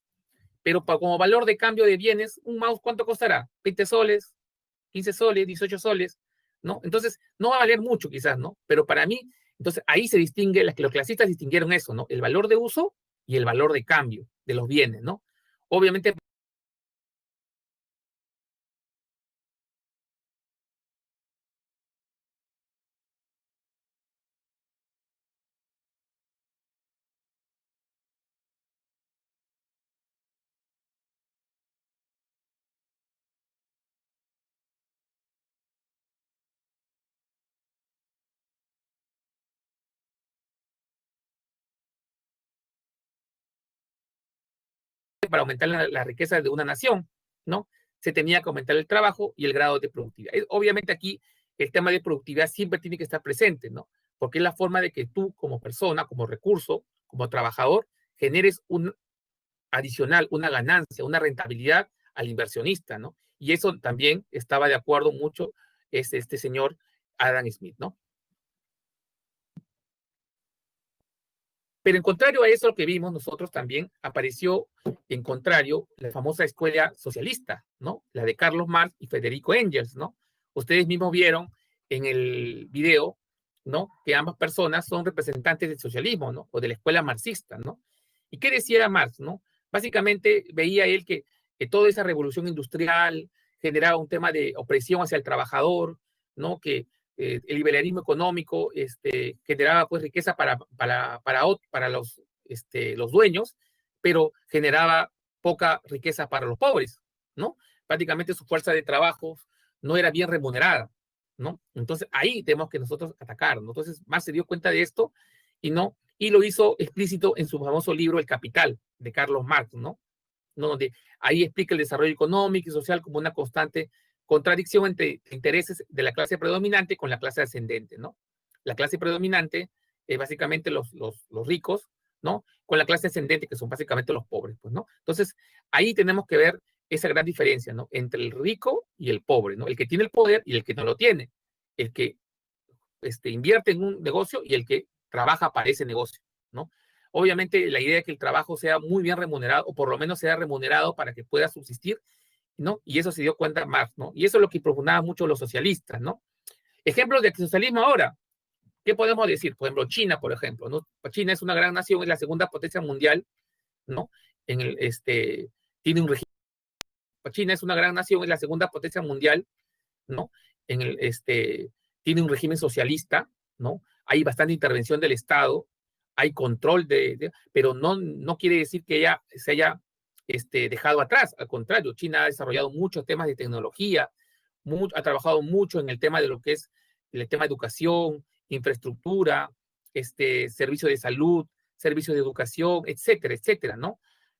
Pero como valor de cambio de bienes, un mouse, ¿cuánto costará? 20 soles, 15 soles, 18 soles, ¿no? Entonces, no va a valer mucho quizás, ¿no? Pero para mí, entonces ahí se distingue, los clasistas distinguieron eso, ¿no? El valor de uso y el valor de cambio de los bienes, ¿no? Obviamente, para aumentar la riqueza de una nación, ¿no? Se tenía que aumentar el trabajo y el grado de productividad. Obviamente aquí el tema de productividad siempre tiene que estar presente, ¿no? Porque es la forma de que tú como persona, como recurso, como trabajador, generes un adicional, una ganancia, una rentabilidad al inversionista, ¿no? Y eso también estaba de acuerdo mucho este señor Adam Smith, ¿no? Pero en contrario a eso, lo que vimos nosotros también, apareció en contrario la famosa escuela socialista, ¿no? La de Carlos Marx y Federico Engels, ¿no? Ustedes mismos vieron en el video, ¿no? Que ambas personas son representantes del socialismo, ¿no? O de la escuela marxista, ¿no? ¿Y qué decía Marx, no? Básicamente veía él que toda esa revolución industrial generaba un tema de opresión hacia el trabajador, ¿no? Que el liberalismo económico generaba pues riqueza para los dueños, pero generaba poca riqueza para los pobres, ¿no? Prácticamente su fuerza de trabajo no era bien remunerada, ¿no? Entonces ahí tenemos que nosotros atacar, ¿no? Entonces Marx se dio cuenta de esto y lo hizo explícito en su famoso libro El Capital, de Carlos Marx, ¿no? Donde ahí explica el desarrollo económico y social como una constante contradicción entre intereses de la clase predominante con la clase ascendente, ¿no? La clase predominante es básicamente los ricos, ¿no? Con la clase ascendente, que son básicamente los pobres, pues, ¿no? Entonces, ahí tenemos que ver esa gran diferencia, ¿no? Entre el rico y el pobre, ¿no? El que tiene el poder y el que no lo tiene. El que invierte en un negocio y el que trabaja para ese negocio, ¿no? Obviamente, la idea es que el trabajo sea muy bien remunerado, o por lo menos sea remunerado para que pueda subsistir, ¿no? Y eso se dio cuenta Marx, ¿no? Y eso es lo que propugnaban mucho los socialistas, ¿no? Ejemplos de socialismo ahora. ¿Qué podemos decir? Por ejemplo, China, por ejemplo, ¿no? China es una gran nación, es la segunda potencia mundial, ¿no? Tiene un régimen. China es una gran nación, es la segunda potencia mundial, ¿no? Tiene un régimen socialista, ¿no? Hay bastante intervención del Estado, hay control pero no quiere decir que ella se haya dejado atrás. Al contrario, China ha desarrollado muchos temas de tecnología, ha trabajado mucho en el tema de lo que es el tema de educación, infraestructura, servicio de salud, servicio de educación, etcétera, etcétera, ¿no?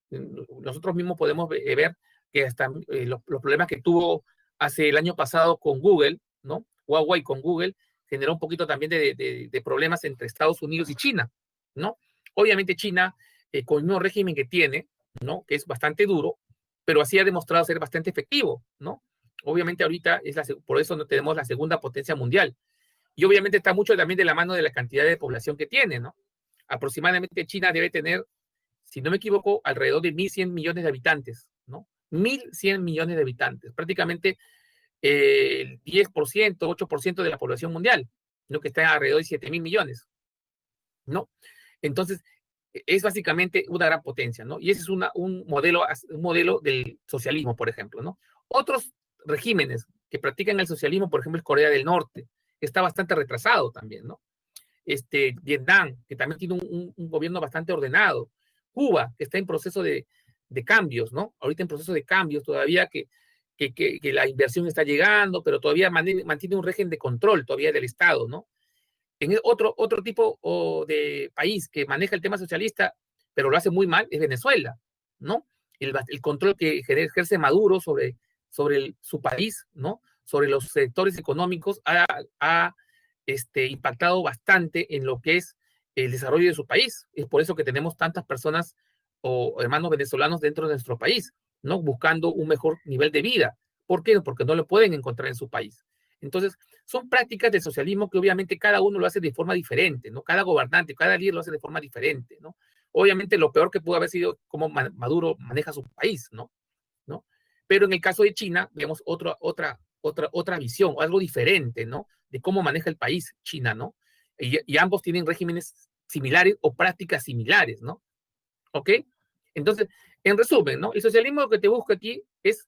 Nosotros mismos podemos ver que hasta los problemas que tuvo hace el año pasado con Google, ¿no? Huawei con Google, generó un poquito también de problemas entre Estados Unidos y China, ¿no? Obviamente China, con el nuevo régimen que tiene, ¿no? Que es bastante duro, pero así ha demostrado ser bastante efectivo, ¿no? Obviamente ahorita por eso no tenemos la segunda potencia mundial. Y obviamente está mucho también de la mano de la cantidad de población que tiene, ¿no? Aproximadamente China debe tener, si no me equivoco, alrededor de 1.100 millones de habitantes, ¿no? 1.100 millones de habitantes, prácticamente el 10%, 8% de la población mundial, ¿no? Que está alrededor de 7.000 millones, ¿no? Entonces, es básicamente una gran potencia, ¿no? Y ese es un modelo del socialismo, por ejemplo, ¿no? Otros regímenes que practican el socialismo, por ejemplo, es Corea del Norte, que está bastante retrasado también, ¿no? Vietnam, que también tiene un gobierno bastante ordenado. Cuba, que está en proceso de cambios, ¿no? Ahorita en proceso de cambios, todavía que la inversión está llegando, pero todavía mantiene un régimen de control todavía del Estado, ¿no? En otro tipo de país que maneja el tema socialista, pero lo hace muy mal, es Venezuela, ¿no? El control que ejerce Maduro sobre su país, ¿no? Sobre los sectores económicos ha impactado bastante en lo que es el desarrollo de su país. Es por eso que tenemos tantas personas o hermanos venezolanos dentro de nuestro país, ¿no? Buscando un mejor nivel de vida. ¿Por qué? Porque no lo pueden encontrar en su país. Entonces, son prácticas de socialismo que obviamente cada uno lo hace de forma diferente, ¿no? Cada gobernante, cada líder lo hace de forma diferente, ¿no? Obviamente lo peor que pudo haber sido cómo Maduro maneja su país, ¿no? Pero en el caso de China, vemos otra visión, o algo diferente, ¿no? De cómo maneja el país China, ¿no? Y ambos tienen regímenes similares o prácticas similares, ¿no? ¿Ok? Entonces, en resumen, ¿no? El socialismo lo que te busca aquí es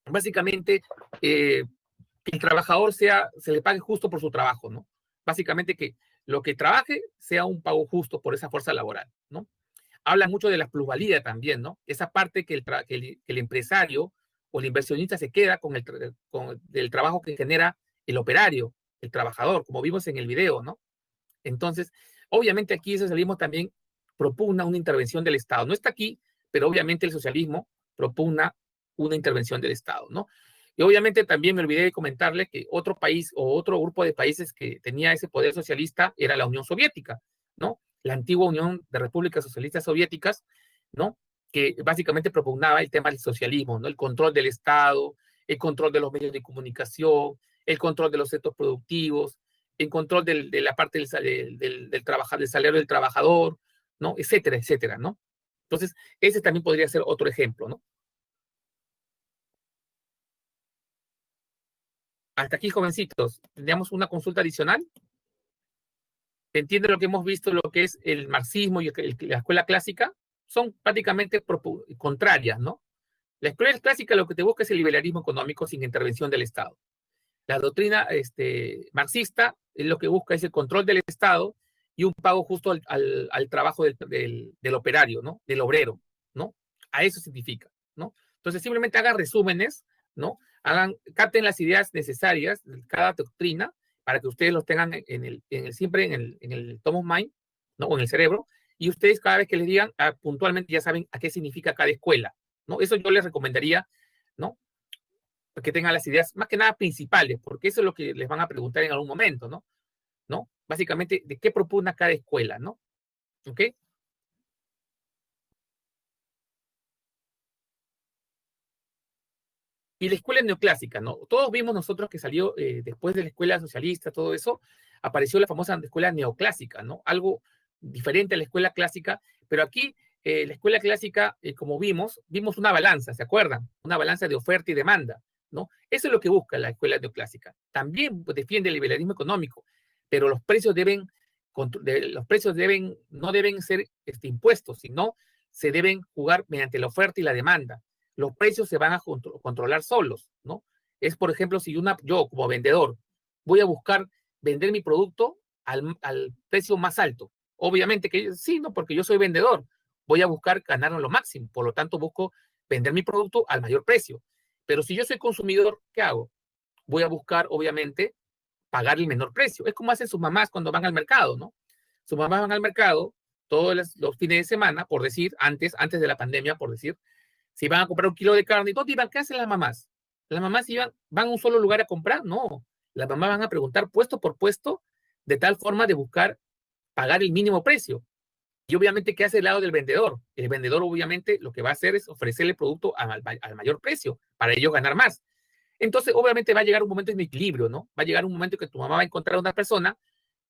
básicamente que el trabajador se le pague justo por su trabajo, ¿no? Básicamente que lo que trabaje sea un pago justo por esa fuerza laboral, ¿no? Habla mucho de la plusvalía también, ¿no? Esa parte que el empresario o el inversionista se queda con el trabajo que genera el operario, el trabajador, como vimos en el video, ¿no? Entonces, obviamente aquí el socialismo también propugna una intervención del Estado. No está aquí, pero obviamente el socialismo propugna una intervención del Estado, ¿no? Y obviamente también me olvidé de comentarle que otro país o otro grupo de países que tenía ese poder socialista era la Unión Soviética, ¿no? La antigua Unión de Repúblicas Socialistas Soviéticas, ¿no? Que básicamente propugnaba el tema del socialismo, ¿no? El control del Estado, el control de los medios de comunicación, el control de los sectores productivos, en control de la parte del salario del trabajador, ¿no? Etcétera, etcétera, ¿no? Entonces, ese también podría ser otro ejemplo, ¿no? Hasta aquí, jovencitos, ¿tendríamos una consulta adicional? ¿Entiende lo que hemos visto, lo que es el marxismo y la escuela clásica? Son prácticamente contrarias, ¿no? La escuela clásica lo que te busca es el liberalismo económico sin intervención del Estado. La doctrina marxista lo que busca es el control del Estado y un pago justo al trabajo del operario, ¿no? Del obrero, ¿no? A eso significa, ¿no? Entonces simplemente hagan resúmenes, ¿no? Capten las ideas necesarias de cada doctrina para que ustedes los tengan siempre en el top of mind, ¿no? O en el cerebro, y ustedes cada vez que les digan puntualmente ya saben a qué significa cada escuela, ¿no? Eso yo les recomendaría, ¿no? Que tengan las ideas más que nada principales, porque eso es lo que les van a preguntar en algún momento, ¿no? ¿No? Básicamente, ¿de qué propugna cada escuela, ¿no? ¿Ok? Y la escuela neoclásica, ¿no? Todos vimos nosotros que salió después de la escuela socialista, todo eso, apareció la famosa escuela neoclásica, ¿no? Algo diferente a la escuela clásica, pero aquí la escuela clásica, como vimos una balanza, ¿se acuerdan? Una balanza de oferta y demanda, ¿no? Eso es lo que busca la escuela neoclásica. También defiende el liberalismo económico, pero los precios no deben ser impuestos, sino se deben jugar mediante la oferta y la demanda. Los precios se van a controlar solos, ¿no? Es, por ejemplo, si yo como vendedor voy a buscar vender mi producto al precio más alto. Obviamente que sí, ¿no? Porque yo soy vendedor. Voy a buscar ganar lo máximo. Por lo tanto, busco vender mi producto al mayor precio. Pero si yo soy consumidor, ¿qué hago? Voy a buscar, obviamente, pagar el menor precio. Es como hacen sus mamás cuando van al mercado, ¿no? Sus mamás van al mercado todos los fines de semana, por decir, antes de la pandemia, por decir, si van a comprar un kilo de carne, ¿dónde iban? ¿Qué hacen las mamás? Las mamás van a un solo lugar a comprar, no. Las mamás van a preguntar puesto por puesto, de tal forma de buscar pagar el mínimo precio. Y obviamente, ¿qué hace el lado del vendedor? El vendedor, obviamente, lo que va a hacer es ofrecerle el producto al mayor precio, para ellos ganar más. Entonces, obviamente, va a llegar un momento en equilibrio, ¿no? Va a llegar un momento que tu mamá va a encontrar a una persona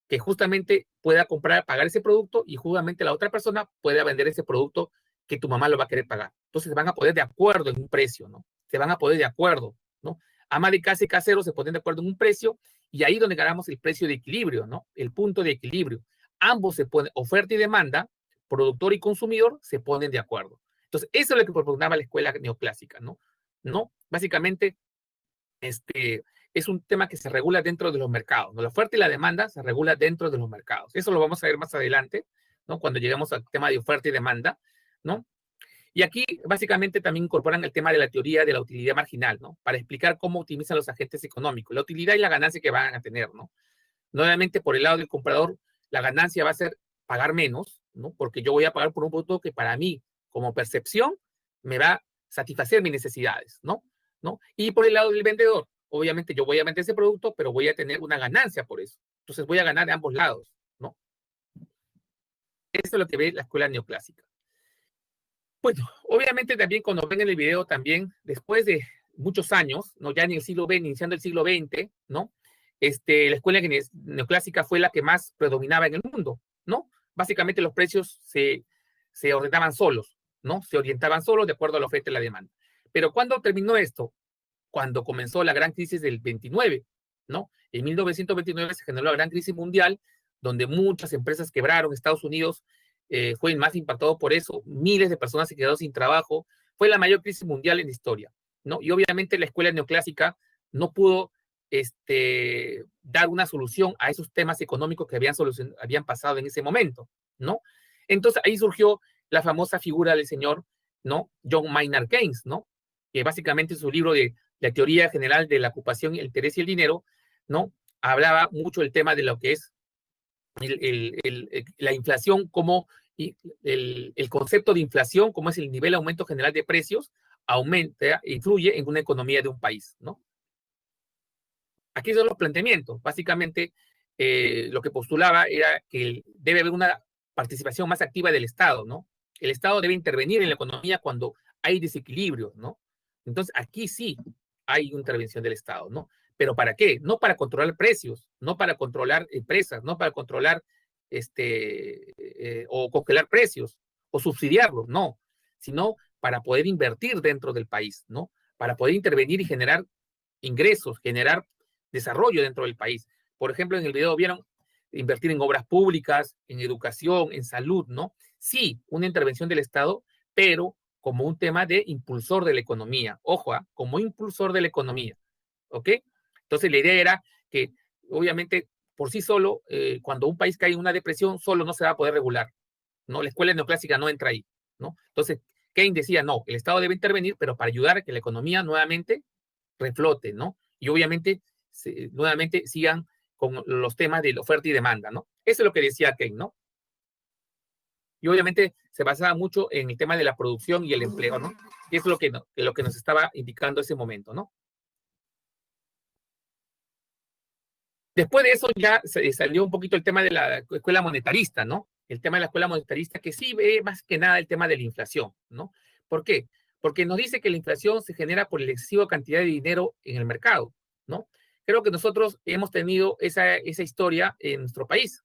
que justamente pueda pagar ese producto, y justamente la otra persona pueda vender ese producto que tu mamá lo va a querer pagar. Entonces, se van a poner de acuerdo en un precio, ¿no? Se van a poner de acuerdo, ¿no? Ama de casa y casero se ponen de acuerdo en un precio, y ahí donde ganamos el precio de equilibrio, ¿no? El punto de equilibrio. Ambos se ponen, oferta y demanda, productor y consumidor, se ponen de acuerdo. Entonces, eso es lo que propugnaba la escuela neoclásica, ¿no? ¿No? Básicamente, es un tema que se regula dentro de los mercados, ¿no? La oferta y la demanda se regula dentro de los mercados. Eso lo vamos a ver más adelante, ¿no? Cuando lleguemos al tema de oferta y demanda, ¿no? Y aquí básicamente también incorporan el tema de la teoría de la utilidad marginal, ¿no? Para explicar cómo optimizan los agentes económicos, la utilidad y la ganancia que van a tener, ¿no? Nuevamente, por el lado del comprador, la ganancia va a ser pagar menos, ¿no? Porque yo voy a pagar por un producto que para mí, como percepción, me va a satisfacer mis necesidades, ¿no? Y por el lado del vendedor, obviamente yo voy a vender ese producto, pero voy a tener una ganancia por eso. Entonces voy a ganar de ambos lados, ¿no? Eso es lo que ve la escuela neoclásica. Bueno, obviamente también cuando ven en el video también, después de muchos años, ¿no? Ya en el siglo XX, iniciando el siglo XX, ¿no? La escuela neoclásica fue la que más predominaba en el mundo, ¿no? Básicamente los precios se ordenaban solos, ¿no? Se orientaban solos de acuerdo a la oferta y la demanda. Pero ¿cuándo terminó esto? Cuando comenzó la gran crisis del 29, ¿no? En 1929 se generó la gran crisis mundial, donde muchas empresas quebraron. Estados Unidos fue el más impactado por eso. Miles de personas se quedaron sin trabajo. Fue la mayor crisis mundial en la historia, ¿no? Y obviamente la escuela neoclásica no pudo dar una solución a esos temas económicos que habían pasado en ese momento, ¿no? Entonces ahí surgió la famosa figura del señor, ¿no? John Maynard Keynes, ¿no? Que básicamente en su libro de la teoría general de la ocupación, el interés y el dinero, ¿no? Hablaba mucho del tema de lo que es la inflación, como el concepto de inflación, como es el nivel de aumento general de precios, influye en una economía de un país, ¿no? Aquí son los planteamientos. Básicamente, lo que postulaba era que debe haber una participación más activa del Estado, ¿no? El Estado debe intervenir en la economía cuando hay desequilibrio, ¿no? Entonces, aquí sí hay intervención del Estado, ¿no? ¿Pero para qué? No para controlar precios, no para controlar empresas, no para controlar o congelar precios o subsidiarlos, no, sino para poder invertir dentro del país, ¿no? Para poder intervenir y generar ingresos, generar desarrollo dentro del país. Por ejemplo, en el video vieron invertir en obras públicas, en educación, en salud, ¿no? Sí, una intervención del Estado, pero como un tema de impulsor de la economía. Ojo, como impulsor de la economía, ¿ok? Entonces la idea era que, obviamente, por sí solo, cuando un país cae en una depresión, solo no se va a poder regular, ¿no? La escuela neoclásica no entra ahí, ¿no? Entonces, Keynes decía, no, el Estado debe intervenir, pero para ayudar a que la economía nuevamente reflote, ¿no? Y obviamente, nuevamente sigan con los temas de la oferta y demanda, ¿no? Eso es lo que decía Keynes, ¿no? Y obviamente se basaba mucho en el tema de la producción y el empleo, ¿no? Y eso es lo que nos estaba indicando ese momento, ¿no? Después de eso ya salió un poquito el tema de la escuela monetarista, ¿no? El tema de la escuela monetarista que sí ve más que nada el tema de la inflación, ¿no? ¿Por qué? Porque nos dice que la inflación se genera por la excesiva cantidad de dinero en el mercado, ¿no? Creo que nosotros hemos tenido esa historia en nuestro país.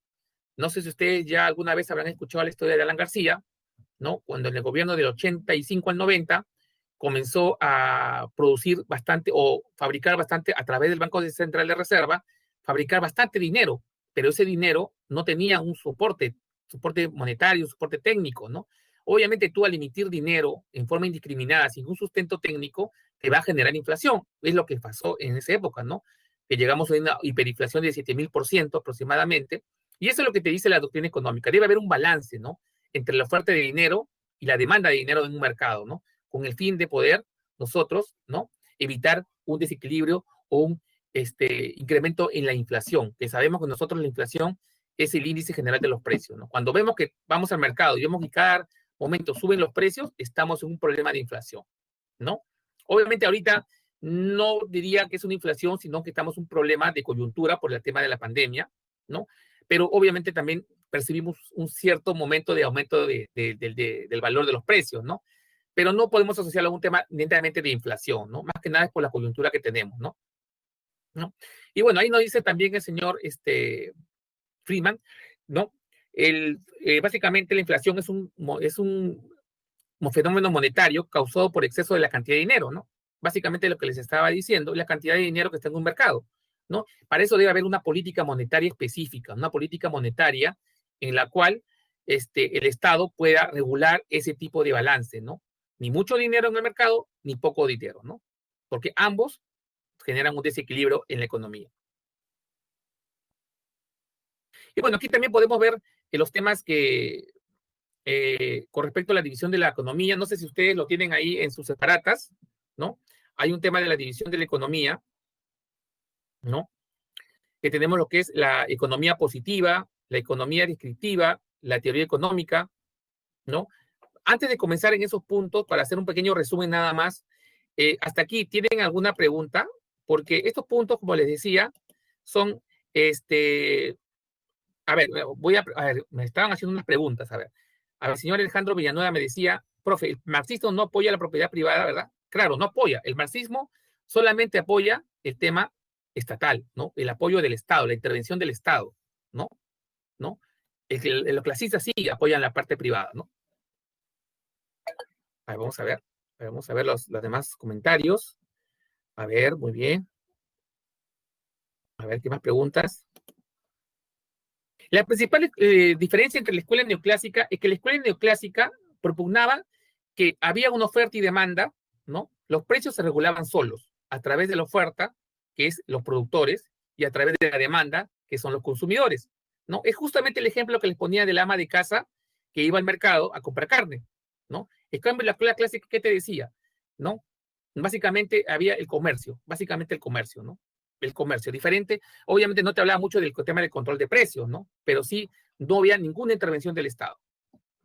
No sé si ustedes ya alguna vez habrán escuchado la historia de Alan García, ¿no? Cuando en el gobierno del 85 al 90 comenzó a producir bastante o fabricar bastante a través del Banco Central de Reserva, fabricar bastante dinero, pero ese dinero no tenía un soporte monetario, soporte técnico, ¿no? Obviamente tú al emitir dinero en forma indiscriminada, sin un sustento técnico, te va a generar inflación. Es lo que pasó en esa época, ¿no? Que llegamos a una hiperinflación de 7.000% aproximadamente, y eso es lo que te dice la doctrina económica. Debe haber un balance, ¿no? Entre la oferta de dinero y la demanda de dinero en un mercado, ¿no? Con el fin de poder nosotros, ¿no? Evitar un desequilibrio o un incremento en la inflación, que sabemos que nosotros la inflación es el índice general de los precios, ¿no? Cuando vemos que vamos al mercado y vemos que cada momento suben los precios, estamos en un problema de inflación, ¿no? Obviamente ahorita no diría que es una inflación, sino que estamos en un problema de coyuntura por el tema de la pandemia, ¿no? Pero obviamente también percibimos un cierto momento de aumento del valor de los precios, ¿no? Pero no podemos asociarlo a un tema netamente de inflación, ¿no? Más que nada es por la coyuntura que tenemos, ¿no? Y bueno, ahí nos dice también el señor Friedman, ¿no? Básicamente la inflación es un fenómeno monetario causado por exceso de la cantidad de dinero, ¿no? Básicamente lo que les estaba diciendo, la cantidad de dinero que está en un mercado, ¿no? Para eso debe haber una política monetaria específica, una política monetaria en la cual el Estado pueda regular ese tipo de balance, ¿no? Ni mucho dinero en el mercado, ni poco dinero, ¿no? Porque ambos generan un desequilibrio en la economía. Y bueno, aquí también podemos ver los temas que con respecto a la división de la economía, no sé si ustedes lo tienen ahí en sus separatas, ¿no? Hay un tema de la división de la economía, ¿no? Que tenemos lo que es la economía positiva, la economía descriptiva, la teoría económica, ¿no? Antes de comenzar en esos puntos, para hacer un pequeño resumen nada más, hasta aquí, ¿tienen alguna pregunta? Porque estos puntos, como les decía, son, a ver, me estaban haciendo unas preguntas, a ver, el señor Alejandro Villanueva me decía, profe, el marxismo no apoya la propiedad privada, ¿verdad? Claro, no apoya, el marxismo solamente apoya el tema estatal, ¿no? El apoyo del Estado, la intervención del Estado, ¿no? ¿No? Los clasistas sí apoyan la parte privada, ¿no? A ver, vamos a ver los demás comentarios. A ver, muy bien. A ver, ¿qué más preguntas? La principal diferencia entre la escuela neoclásica es que la escuela neoclásica propugnaba que había una oferta y demanda, ¿no? Los precios se regulaban solos a través de la oferta, que es los productores, y a través de la demanda, que son los consumidores, ¿no? Es justamente el ejemplo que les ponía del ama de casa que iba al mercado a comprar carne, ¿no? En cambio, la escuela clásica, ¿qué te decía? ¿No? Básicamente había el comercio, ¿no? El comercio, diferente. Obviamente no te hablaba mucho del tema del control de precios, ¿no? Pero sí, no había ninguna intervención del Estado,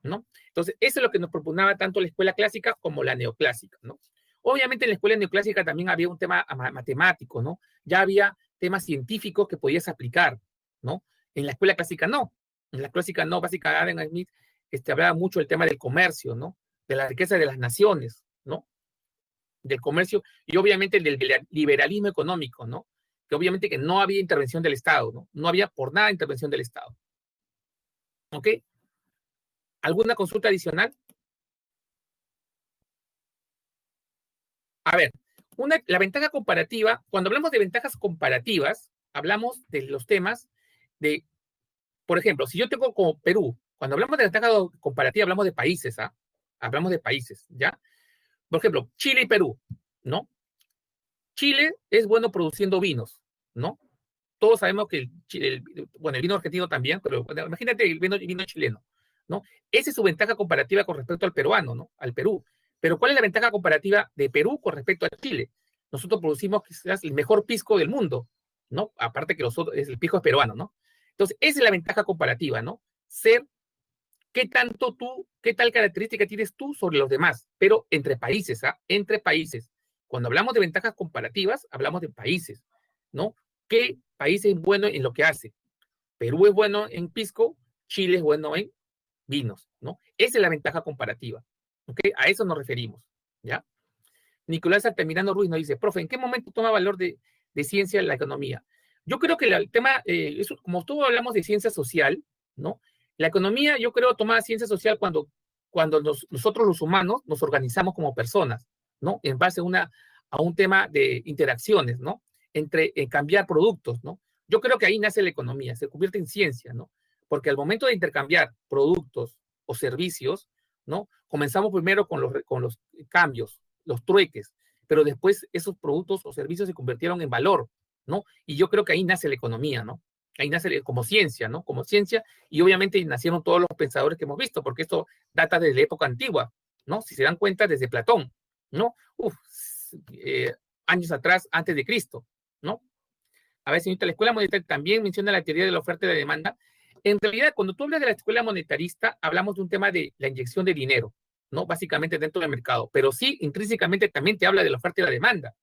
¿no? Entonces, eso es lo que nos propugnaba tanto la escuela clásica como la neoclásica, ¿no? Obviamente en la escuela neoclásica también había un tema matemático, ¿no? Ya había temas científicos que podías aplicar, ¿no? En la escuela clásica no. En la clásica no, básicamente Adam Smith hablaba mucho del tema del comercio, ¿no? De la riqueza de las naciones, ¿no? Del comercio y obviamente del liberalismo económico, ¿no? que obviamente que no había intervención del Estado, ¿no? No había por nada intervención del Estado. ¿Ok? ¿Alguna consulta adicional? A ver, la ventaja comparativa, cuando hablamos de ventajas comparativas, hablamos de los temas de, por ejemplo, si yo tengo como Perú, cuando hablamos de ventaja comparativa, hablamos de países, ¿ah? Hablamos de países, ¿ya? Por ejemplo, Chile y Perú, ¿no? Chile es bueno produciendo vinos, ¿no? Todos sabemos que bueno, el vino argentino también, pero bueno, imagínate el vino chileno, ¿no? Esa es su ventaja comparativa con respecto al peruano, ¿no? Al Perú. Pero ¿cuál es la ventaja comparativa de Perú con respecto a Chile? Nosotros producimos quizás el mejor pisco del mundo, ¿no? Aparte que el pisco es peruano, ¿no? Entonces, esa es la ventaja comparativa, ¿no? Ser qué tal característica tienes tú sobre los demás, pero entre países, ¿ah? Entre países. Cuando hablamos de ventajas comparativas, hablamos de países, ¿no? ¿Qué país es bueno en lo que hace? Perú es bueno en pisco, Chile es bueno en vinos, ¿no? Esa es la ventaja comparativa, ¿ok? A eso nos referimos, ¿ya? Nicolás Altamirano Ruiz nos dice, profe, ¿en qué momento toma valor de ciencia la economía? Yo creo que el tema, como todos hablamos de ciencia social, ¿no? La economía, yo creo, toma ciencia social cuando nosotros los humanos nos organizamos como personas, ¿no? En base a un tema de interacciones, ¿no? Entre cambiar productos, ¿no? Yo creo que ahí nace la economía, se convierte en ciencia, ¿no? Porque al momento de intercambiar productos o servicios, ¿no? Comenzamos primero con los cambios, los trueques, pero después esos productos o servicios se convirtieron en valor, ¿no? Y yo creo que ahí nace la economía, ¿no? Ahí nace como ciencia, ¿no? Como ciencia, y obviamente nacieron todos los pensadores que hemos visto, porque esto data desde la época antigua, ¿no? Si se dan cuenta, desde Platón, ¿no? Años atrás, antes de Cristo, ¿no? A ver, señorita, la escuela monetaria también menciona la teoría de la oferta y la demanda. En realidad, cuando tú hablas de la escuela monetarista, hablamos de un tema de la inyección de dinero, ¿no? Básicamente dentro del mercado, pero sí, intrínsecamente también te habla de la oferta y la demanda,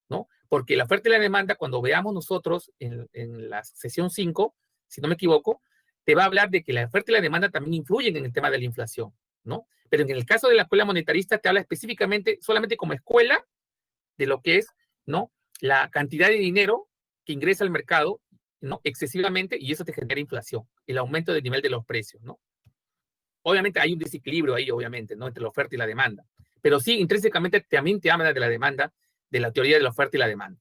¿no? Porque la oferta y la demanda, cuando veamos nosotros en la sesión 5, si no me equivoco, te va a hablar de que la oferta y la demanda también influyen en el tema de la inflación, ¿no? Pero en el caso de la escuela monetarista te habla específicamente, solamente como escuela, de lo que es, ¿no? La cantidad de dinero que ingresa al mercado, ¿no? Excesivamente, y eso te genera inflación, el aumento del nivel de los precios, ¿no? Obviamente hay un desequilibrio ahí, obviamente, ¿no? Entre la oferta y la demanda. Pero sí, intrínsecamente también te habla de la demanda, de la teoría de la oferta y la demanda.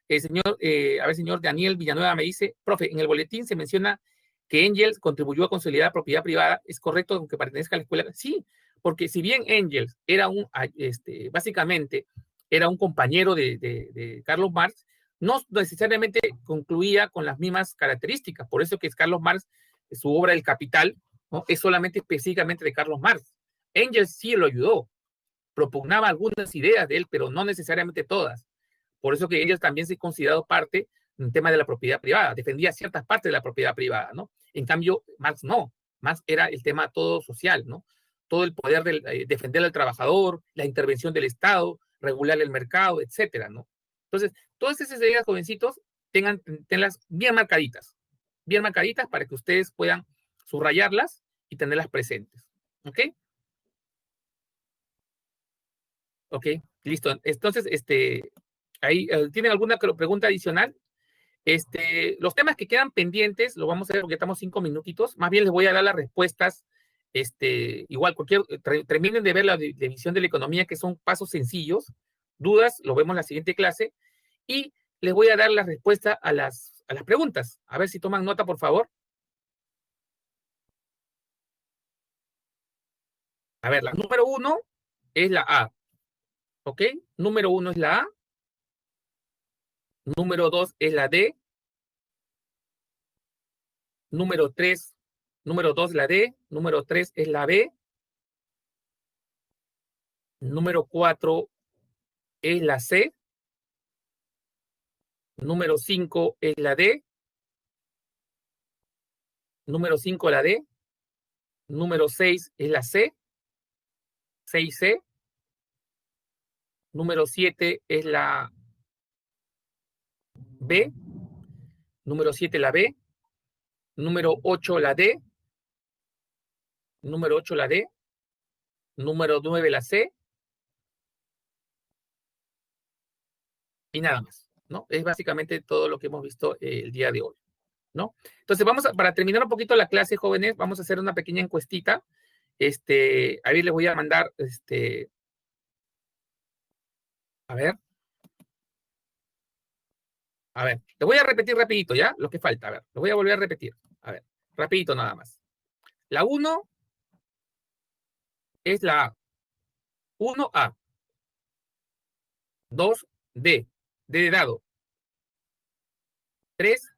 Señor Daniel Villanueva me dice, profe, en el boletín se menciona que Engels contribuyó a consolidar la propiedad privada. ¿Es correcto aunque pertenezca a la escuela? Sí, porque si bien Engels era básicamente era un compañero de Carlos Marx, no necesariamente concluía con las mismas características. Por eso que es Carlos Marx, su obra El Capital, ¿no? Es solamente específicamente de Carlos Marx. Engels sí lo ayudó, propugnaba algunas ideas de él, pero no necesariamente todas. Por eso que Engels también se ha considerado parte del tema de la propiedad privada, defendía ciertas partes de la propiedad privada, ¿no? En cambio, Marx no, Marx era el tema todo social, ¿no? Todo el poder defender al trabajador, la intervención del Estado, regular el mercado, etcétera, ¿no? Entonces, todas esas ideas, jovencitos, tenlas bien marcaditas para que ustedes puedan subrayarlas y tenerlas presentes, ¿ok? Ok, listo. Entonces, ahí, ¿tienen alguna pregunta adicional? Los temas que quedan pendientes, lo vamos a ver porque estamos 5 minutitos. Más bien les voy a dar las respuestas. Igual, terminen de ver la división de la economía, que son pasos sencillos. Dudas, lo vemos en la siguiente clase. Y les voy a dar la respuesta a las preguntas. A ver si toman nota, por favor. A ver, la número 1 es la A. ¿Ok? Número 1 es la A. Número 2 es la D. Número 2 la D. Número 3 es la B. Número 4 es la C. Número 5 es la D. Número 5 la D. Número 6 es la C. 6C. Número 7 es la B. Número 7 la B. Número 8 la D. Número 8 la D. Número 9 la C. Y nada más. ¿no? Es básicamente todo lo que hemos visto el día de hoy, ¿no? Entonces, para terminar un poquito la clase, jóvenes, vamos a hacer una pequeña encuestita. A ver, les voy a mandar, a ver, les voy a repetir rapidito, ¿ya? Lo que falta, a ver, lo voy a volver a repetir. A ver, rapidito nada más. La 1 es la A. 1A. 2, D. D de dado. 3,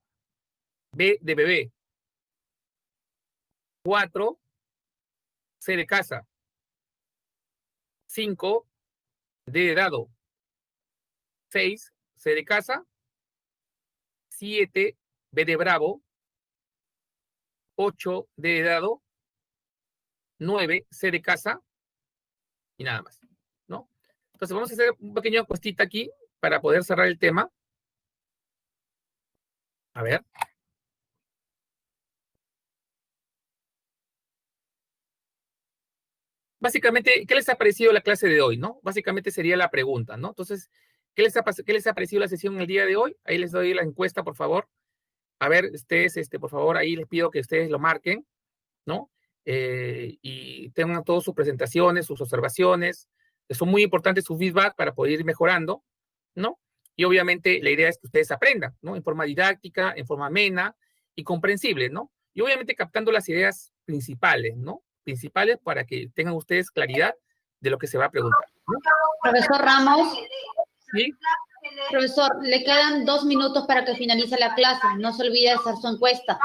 B de bebé. 4, C de casa. 5, D de dado. 6, C de casa. 7, B de bravo. 8, D de dado. 9, C de casa. Y nada más, ¿no? Entonces vamos a hacer un pequeño encuestita aquí para poder cerrar el tema. A ver. Básicamente, ¿qué les ha parecido la clase de hoy, no? Básicamente sería la pregunta, ¿no? Entonces, ¿qué les ha parecido la sesión el día de hoy? Ahí les doy la encuesta, por favor. A ver, ustedes, por favor, ahí les pido que ustedes lo marquen, ¿no? Y tengan todas sus presentaciones, sus observaciones. Son muy importantes sus feedback para poder ir mejorando, ¿no? Y obviamente la idea es que ustedes aprendan, ¿no? En forma didáctica, en forma amena y comprensible, ¿no? Y obviamente captando las ideas principales, ¿no? Principales para que tengan ustedes claridad de lo que se va a preguntar, ¿no? Profesor Ramos. ¿Sí? Profesor, le quedan 2 minutos para que finalice la clase. No se olvide de hacer su encuesta.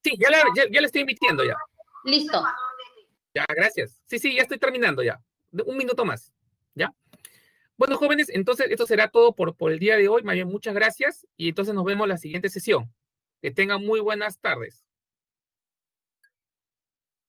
Sí, ya la estoy emitiendo ya. Listo. Ya, gracias. Sí, ya estoy terminando ya. Un minuto más, ¿ya? Bueno, jóvenes, entonces esto será todo por el día de hoy. Más bien, muchas gracias y entonces nos vemos en la siguiente sesión. Que tengan muy buenas tardes.